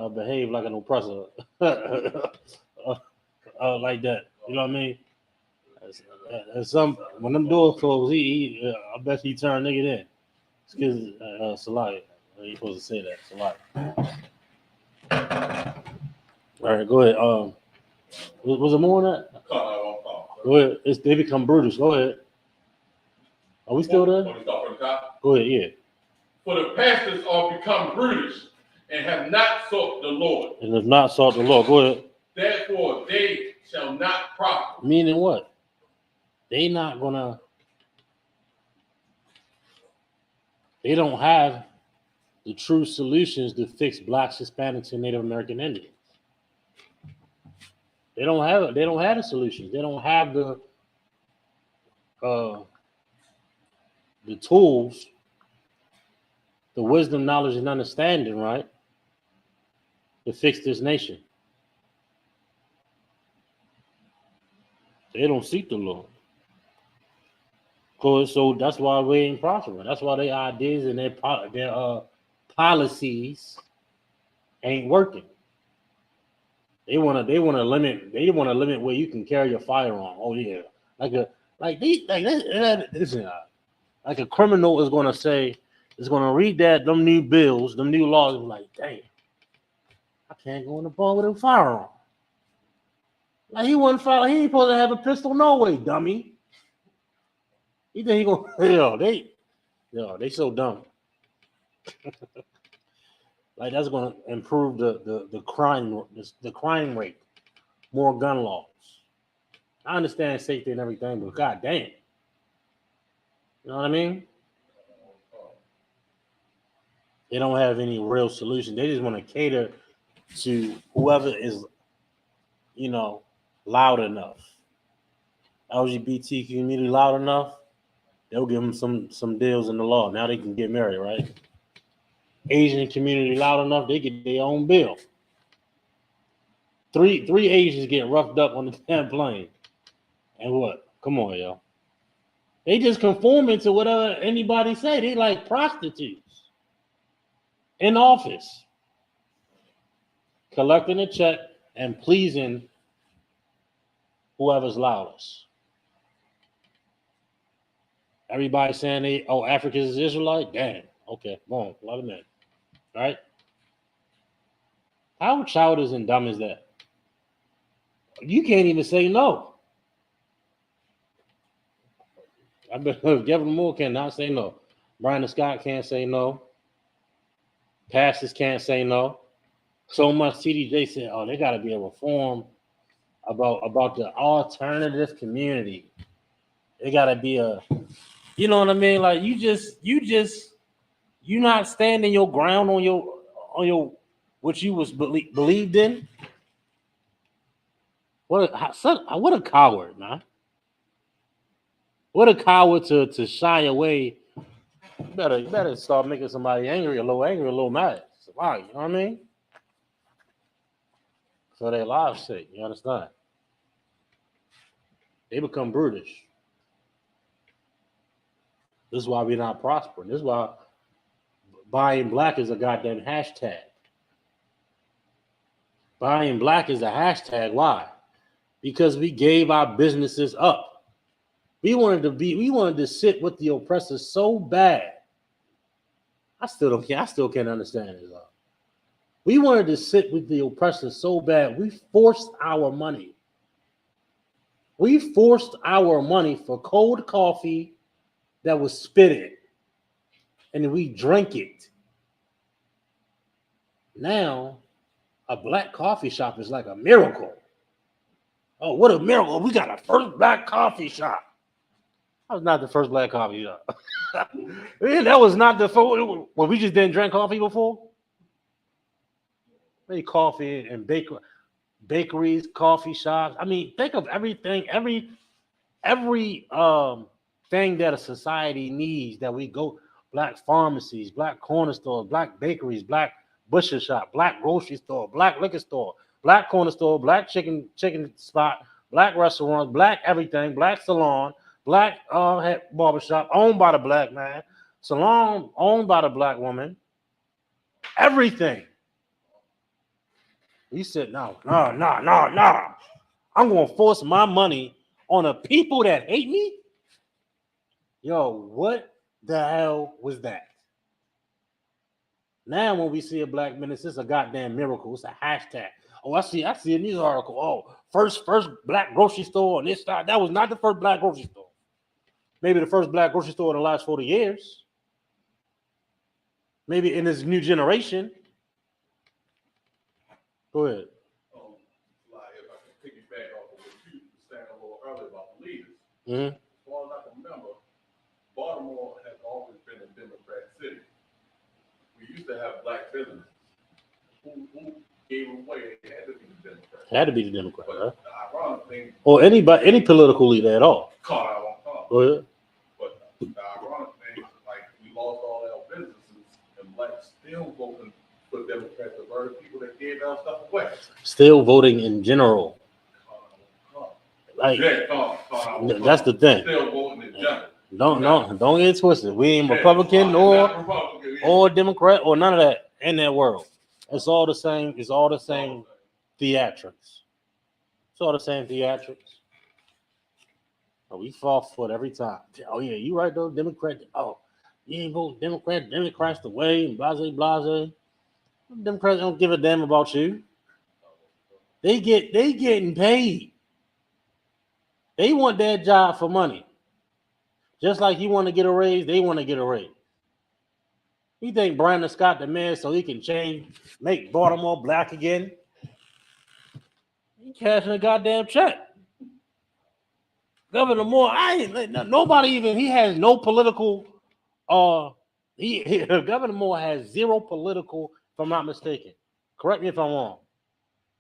behave like an oppressor, like that. You know what I mean? When them doors close, I bet he turned nigga in. Excuse Salai. You ain't supposed to say that, Salai. All right, go ahead. Was there more on that? Go ahead. They become brutish. Go ahead. Are we still there? Go ahead, yeah. For the pastors are become brutish and have not sought the Lord. And have not sought the Lord. Go ahead. Therefore they shall not prosper. Meaning what? They don't have the true solutions to fix blacks, Hispanics, and Native American Indians. They don't have the solutions. They don't have the tools, the wisdom, knowledge, and understanding, right, to fix this nation. They don't seek the Lord. So that's why we ain't prospering. That's why their ideas and their policies ain't working. They want to limit where you can carry a firearm. Oh yeah, like a criminal is going to read them new bills, them new laws, and be like, damn, I can't go in the bar with a firearm. Like he ain't supposed to have a pistol, no way, dummy. You think he gonna? They so dumb. Like that's going to improve the crime rate, more gun laws. I understand safety and everything, but god damn, you know what I mean? They don't have any real solution. They just want to cater to whoever is, you know, loud enough. LGBT community loud enough, they'll give them some deals in the law. Now they can get married, right? Asian community loud enough, they get their own bill. Three Asians get roughed up on the damn plane. And what? Come on, yo. They just conforming to whatever anybody say. They like prostitutes in office, collecting a check and pleasing whoever's loudest. Everybody saying Africans is Israelite? Damn. Okay, boom, a lot of men. Right? How childish and dumb is that? You can't even say no. I bet Kevin Moore cannot say no. Brian Scott can't say no. Pastors can't say no. So much TDJ said, "Oh, they got to be a reform about the alternative community. They got to be a, you know what I mean? Like you not standing your ground on your what you was believed in. What a coward, man! What a coward to shy away. You better start making somebody angry, a little mad. Why? You know what I mean? For their lives' sake, you understand? They become brutish. This is why we're not prospering. This is why buying black is a goddamn hashtag. Buying black is a hashtag. Why? Because we gave our businesses up. We wanted to sit with the oppressors so bad. I still can't understand it. We wanted to sit with the oppressors so bad. We forced our money. We forced our money for cold coffee that was spitted, and we drank it. Now, a black coffee shop is like a miracle. Oh, what a miracle. We got a first black coffee shop. That was not the first black coffee shop. Man, that was not the first. Well, we just didn't drink coffee before. Maybe coffee and bakeries, coffee shops. I mean, think of everything, every thing that a society needs that we go. Black pharmacies, black corner stores, black bakeries, black butcher shop, black grocery store, black liquor store, black corner store, black chicken spot, black restaurants, black everything, black salon, black barbershop owned by the black man, salon owned by the black woman, everything. He said, no. I'm gonna force my money on the people that hate me. Yo, what the hell was that? Now, when we see a black minister, it's a goddamn miracle. It's a hashtag. Oh, I see a news article. Oh, first black grocery store on this side. That was not the first black grocery store. Maybe the first black grocery store in the last 40 years. Maybe in this new generation. Go ahead. If I can piggyback off of what you were saying a little earlier about the leaders. Mm-hmm. As far as I can remember, Baltimore has always been a Democrat city. We used to have black businesses. Who gave them away? It had to be the Democrats. Had to be the Democrat, But right? the ironic thing, Or any political leader at all. Go ahead. But the ironic thing, like we lost all our businesses, and blacks still voting for Democrats, the very people that gave our stuff away. Still voting in general. Like that's the thing. Still voting in general. Don't get it twisted. We ain't Republican or Democrat or none of that in that world. It's all the same. It's all the same theatrics. It's all the same theatrics. We fall for it every time. Oh yeah, you right though, Democrat. Oh, you ain't vote Democrat. Democrats the way and blase. Democrats don't give a damn about you. They getting paid. They want that job for money. Just like you want to get a raise, they want to get a raise. You think Brandon Scott the man so he can make Baltimore black again? He cashing a goddamn check. Governor Moore, nobody even. He has no political. Governor Moore has zero political. If I'm not mistaken, correct me if I'm wrong.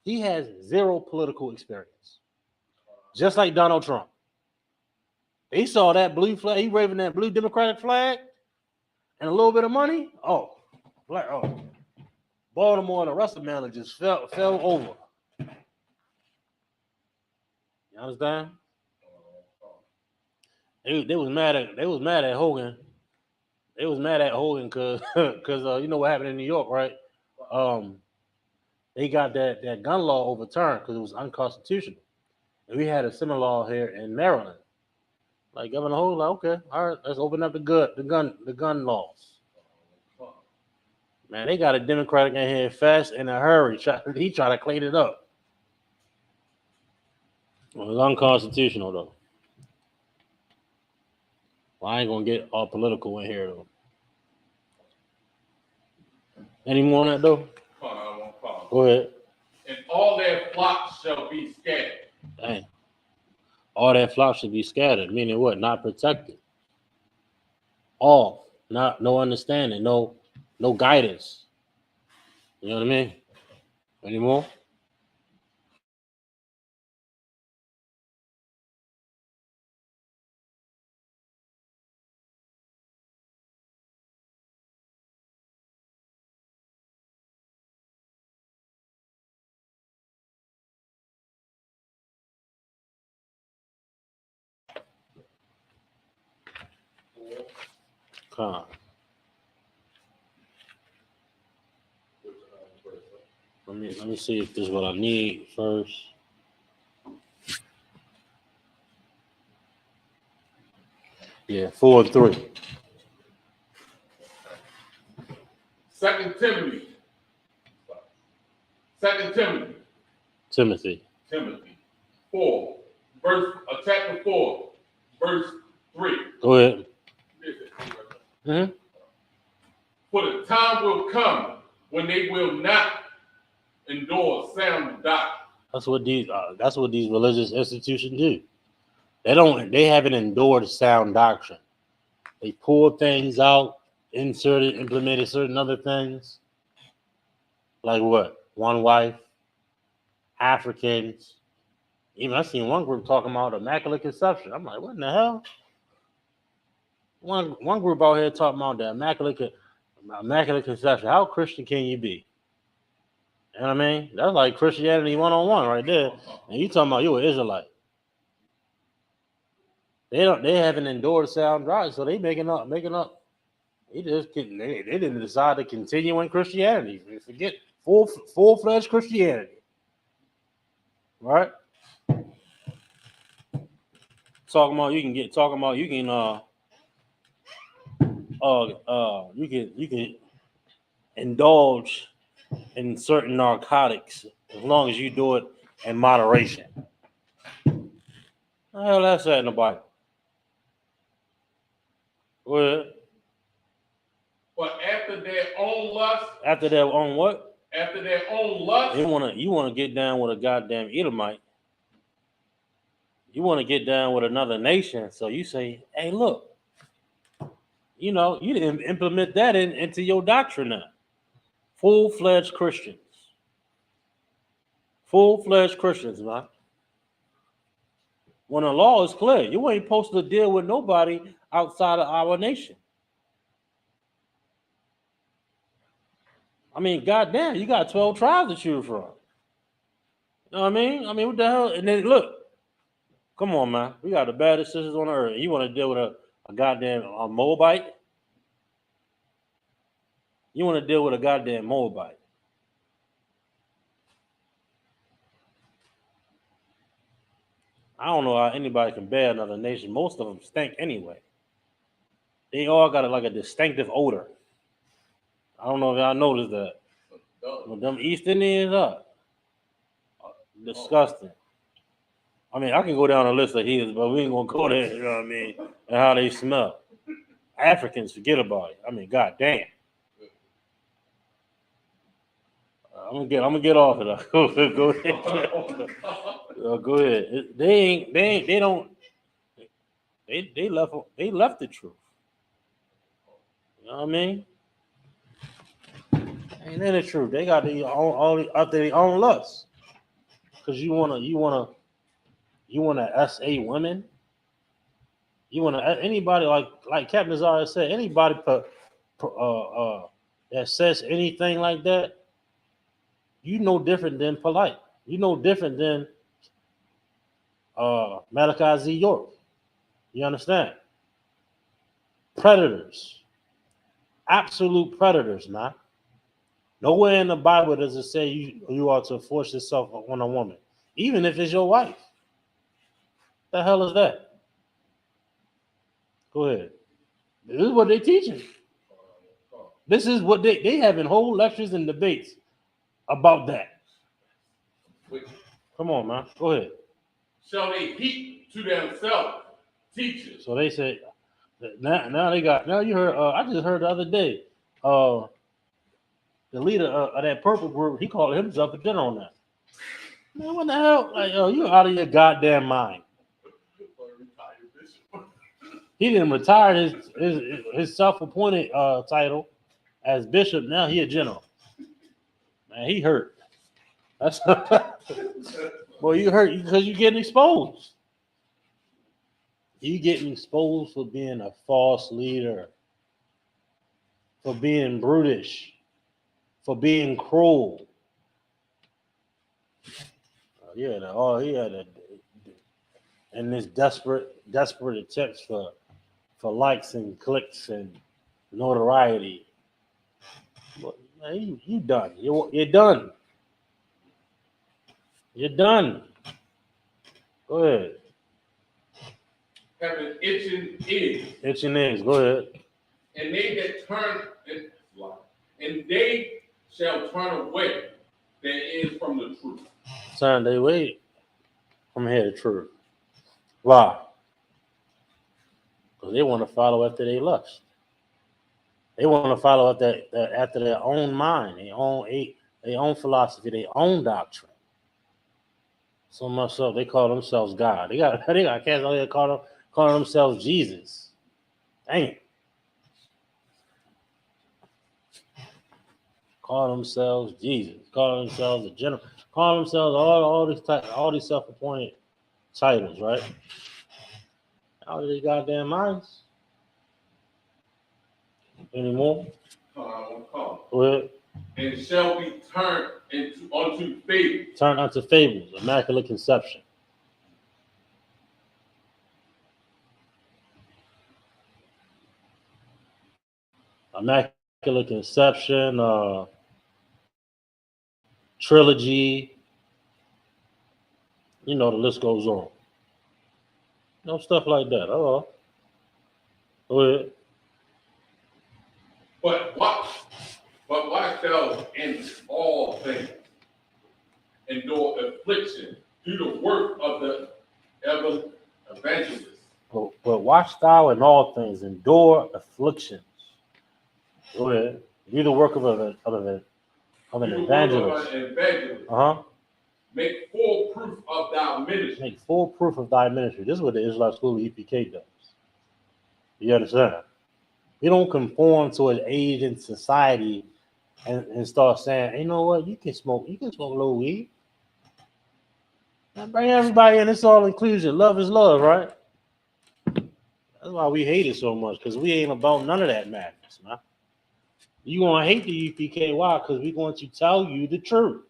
He has zero political experience, just like Donald Trump. He saw that blue flag. He waving that blue Democratic flag, and a little bit of money. Baltimore and the rest of Maryland just fell over. You understand? They was mad at Hogan. They was mad at Hogan because you know what happened in New York, right? They got that gun law overturned because it was unconstitutional, and we had a similar law here in Maryland. Like Governor Hogan, like, okay, all right, let's open up the gun laws. Man, they got a Democratic in here fast in a hurry. He tried to clean it up. Well, it's unconstitutional though. Well, I ain't gonna get all political in here though. Any more on that though? Go ahead. And all their flocks shall be scattered. Dang. All that flock should be scattered, meaning what? Not protected. All, no understanding, no guidance. You know what I mean? Any more? Come on. Let me see if this is what I need first. Yeah, 4 and 3. 2 Timothy. 2 Timothy. 4, chapter 4, verse 3. Go ahead. Mm-hmm. For the time will come when they will not endure sound doctrine. That's what these religious institutions do. They haven't endured sound doctrine. They pulled things out, implemented certain other things. Like what? One wife, Africans. Even I seen one group talking about immaculate conception. I'm like, what in the hell? One group out here talking about the immaculate conception. How Christian can you be? You know what I mean? That's like Christianity 101 right there. And you talking about you an Israelite. They haven't endured sound doctrine, so they making up. They didn't decide to continue in Christianity. Forget full-fledged Christianity. Right? Talking about you can indulge in certain narcotics as long as you do it in moderation. The hell that's that in the Bible? Go ahead. But after their own lust. After their own what? After their own lust. You wanna get down with a goddamn Edomite. You want to get down with another nation, so you say, "Hey, look, you didn't implement that into your doctrine now." Full-fledged Christians, man. When the law is clear, you ain't supposed to deal with nobody outside of our nation. I mean, goddamn, you got 12 tribes to choose from. You know what I mean? What the hell? And then look. Come on, man. We got the baddest sisters on earth. You want to deal with a goddamn Moabite? You want to deal with a goddamn Moabite? I don't know how anybody can bear another nation. Most of them stink anyway. They all got a distinctive odor. I don't know if y'all noticed that. Well, them East Indians are disgusting. I mean, I can go down a list of heathens, but we ain't gonna go there. You know what I mean? And how they smell. Africans, forget about it. I mean, goddamn. I'm gonna get off it. Go ahead. Go ahead. They left the truth. You know what I mean? Ain't in the truth. They got their own all out their own lust. Cause you wanna SA women. You wanna anybody like Captain Zara said, anybody that says anything like that, you know different than polite. You know different than Malachi Z. York. You understand? Predators. Absolute predators, man. Nowhere in the Bible does it say you are to force yourself on a woman, even if it's your wife. The hell is that? Go ahead. This is what they teaching. This is what they having whole lectures and debates about that. Come on, man. Go ahead. Shall they heap to themselves teachers? So they say now they got now you heard I just heard the other day the leader of that purple group, he called himself a dinner on that. Man, what the hell? Like, you out of your goddamn mind. He didn't retire his self-appointed title as bishop. Now he a general. Man, he hurt. That's boy, you hurt because you getting exposed. You getting exposed for being a false leader, for being brutish, for being cruel. Yeah, all he had and this desperate attempts for likes and clicks and notoriety. But, man, you done. You're done. You're done. Go ahead. Having itching ears. Itching ears. Go ahead. And they that turn and they shall turn away their ears from the truth. Turn they way from here to truth. Why? Because they want to follow after their lust. They want to follow after their own mind, their own philosophy, their own doctrine. So much so they call themselves God. They got cats out there calling themselves Jesus. Dang. Call themselves Jesus. Call themselves a general. Call themselves all these self-appointed titles, right? Out of these goddamn minds. Anymore? Go ahead. And shall be turned unto fables. Turned unto fables, immaculate conception. Immaculate conception, trilogy. You know, the list goes on. Stuff like that. Oh, go ahead. But watch thou in all things, endure affliction, do the work of the evangelist. But watch thou in all things, endure afflictions. Go ahead. Do the work of an evangelist. Make full proof of thy ministry. Make full proof of thy ministry. This is what the Israelite School of EPK does. You understand? We don't conform to an age in society and start saying, you know what, you can smoke a little weed. Now bring everybody in, it's all inclusion. Love is love, right? That's why we hate it so much, because we ain't about none of that madness, man. You gonna hate the UPK, why? Because we're going to tell you the truth.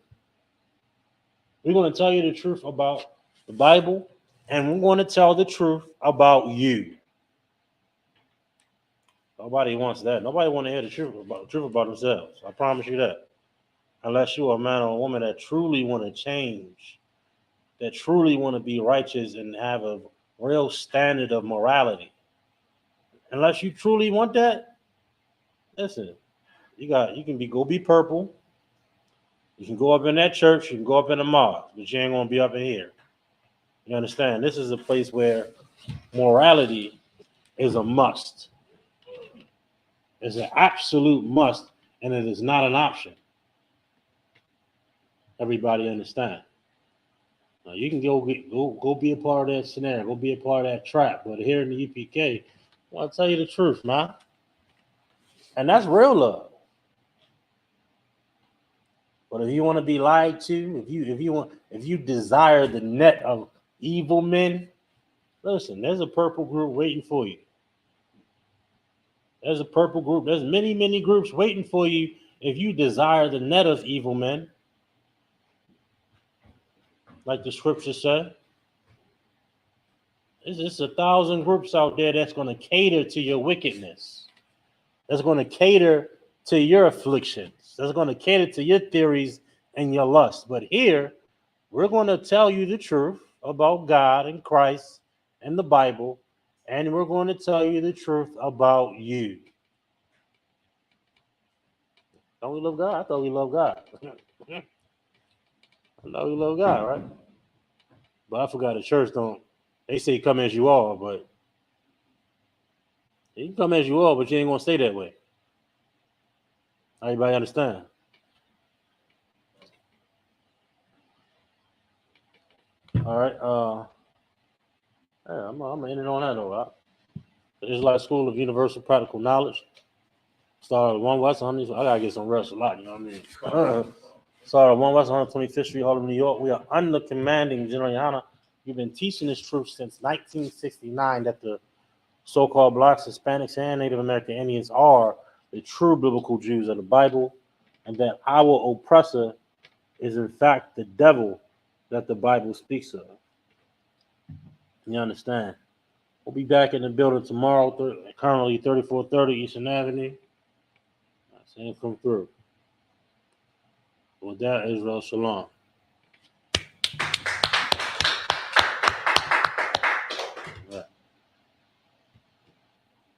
We're going to tell you the truth about the Bible, and we're going to tell the truth about you. Nobody wants that. Nobody want to hear the truth about themselves. I promise you that. Unless you're a man or a woman that truly want to change, that truly want to be righteous and have a real standard of morality. Unless you truly want that, listen, you can go be purple. You can go up in that church, you can go up in the mosque, but you ain't gonna be up in here. You understand? This is a place where morality is a must. It's an absolute must, and it is not an option. everybody understand. Now you can go be a part of that scenario, go be a part of that trap. But here in the UPK, I'll tell you the truth, man. And that's real love. But if you want to be lied to, if you desire the net of evil men, listen, there's a purple group waiting for you. There's a purple group. There's many, many groups waiting for you if you desire the net of evil men. Like the scripture said. It's 1,000 groups out there that's going to cater to your wickedness. That's going to cater to your afflictions. That's going to cater to your theories and your lust. But here, we're going to tell you the truth about God and Christ and the Bible, and we're going to tell you the truth about you. Don't we love God? I thought we love God. I thought we love God, right? But I forgot the church don't. They say come as you are, but you can come as you are, but you ain't going to stay that way. Everybody understand? All right. Yeah, I'm gonna end it on that, though. Right? Israelite School of Universal Practical Knowledge. Started at 1 West 100. I gotta get some rest a lot. You know what I mean? Started at 1 West 125th Street, Harlem, New York. We are under commanding General Yana. We've been teaching this truth since 1969 that the so-called blacks, Hispanics, and Native American Indians are the true biblical Jews of the Bible, and that our oppressor is in fact the devil that the Bible speaks of. You understand? We'll be back in the building tomorrow, currently 3430 Eastern Avenue. Same come through. With that, Israel Shalom.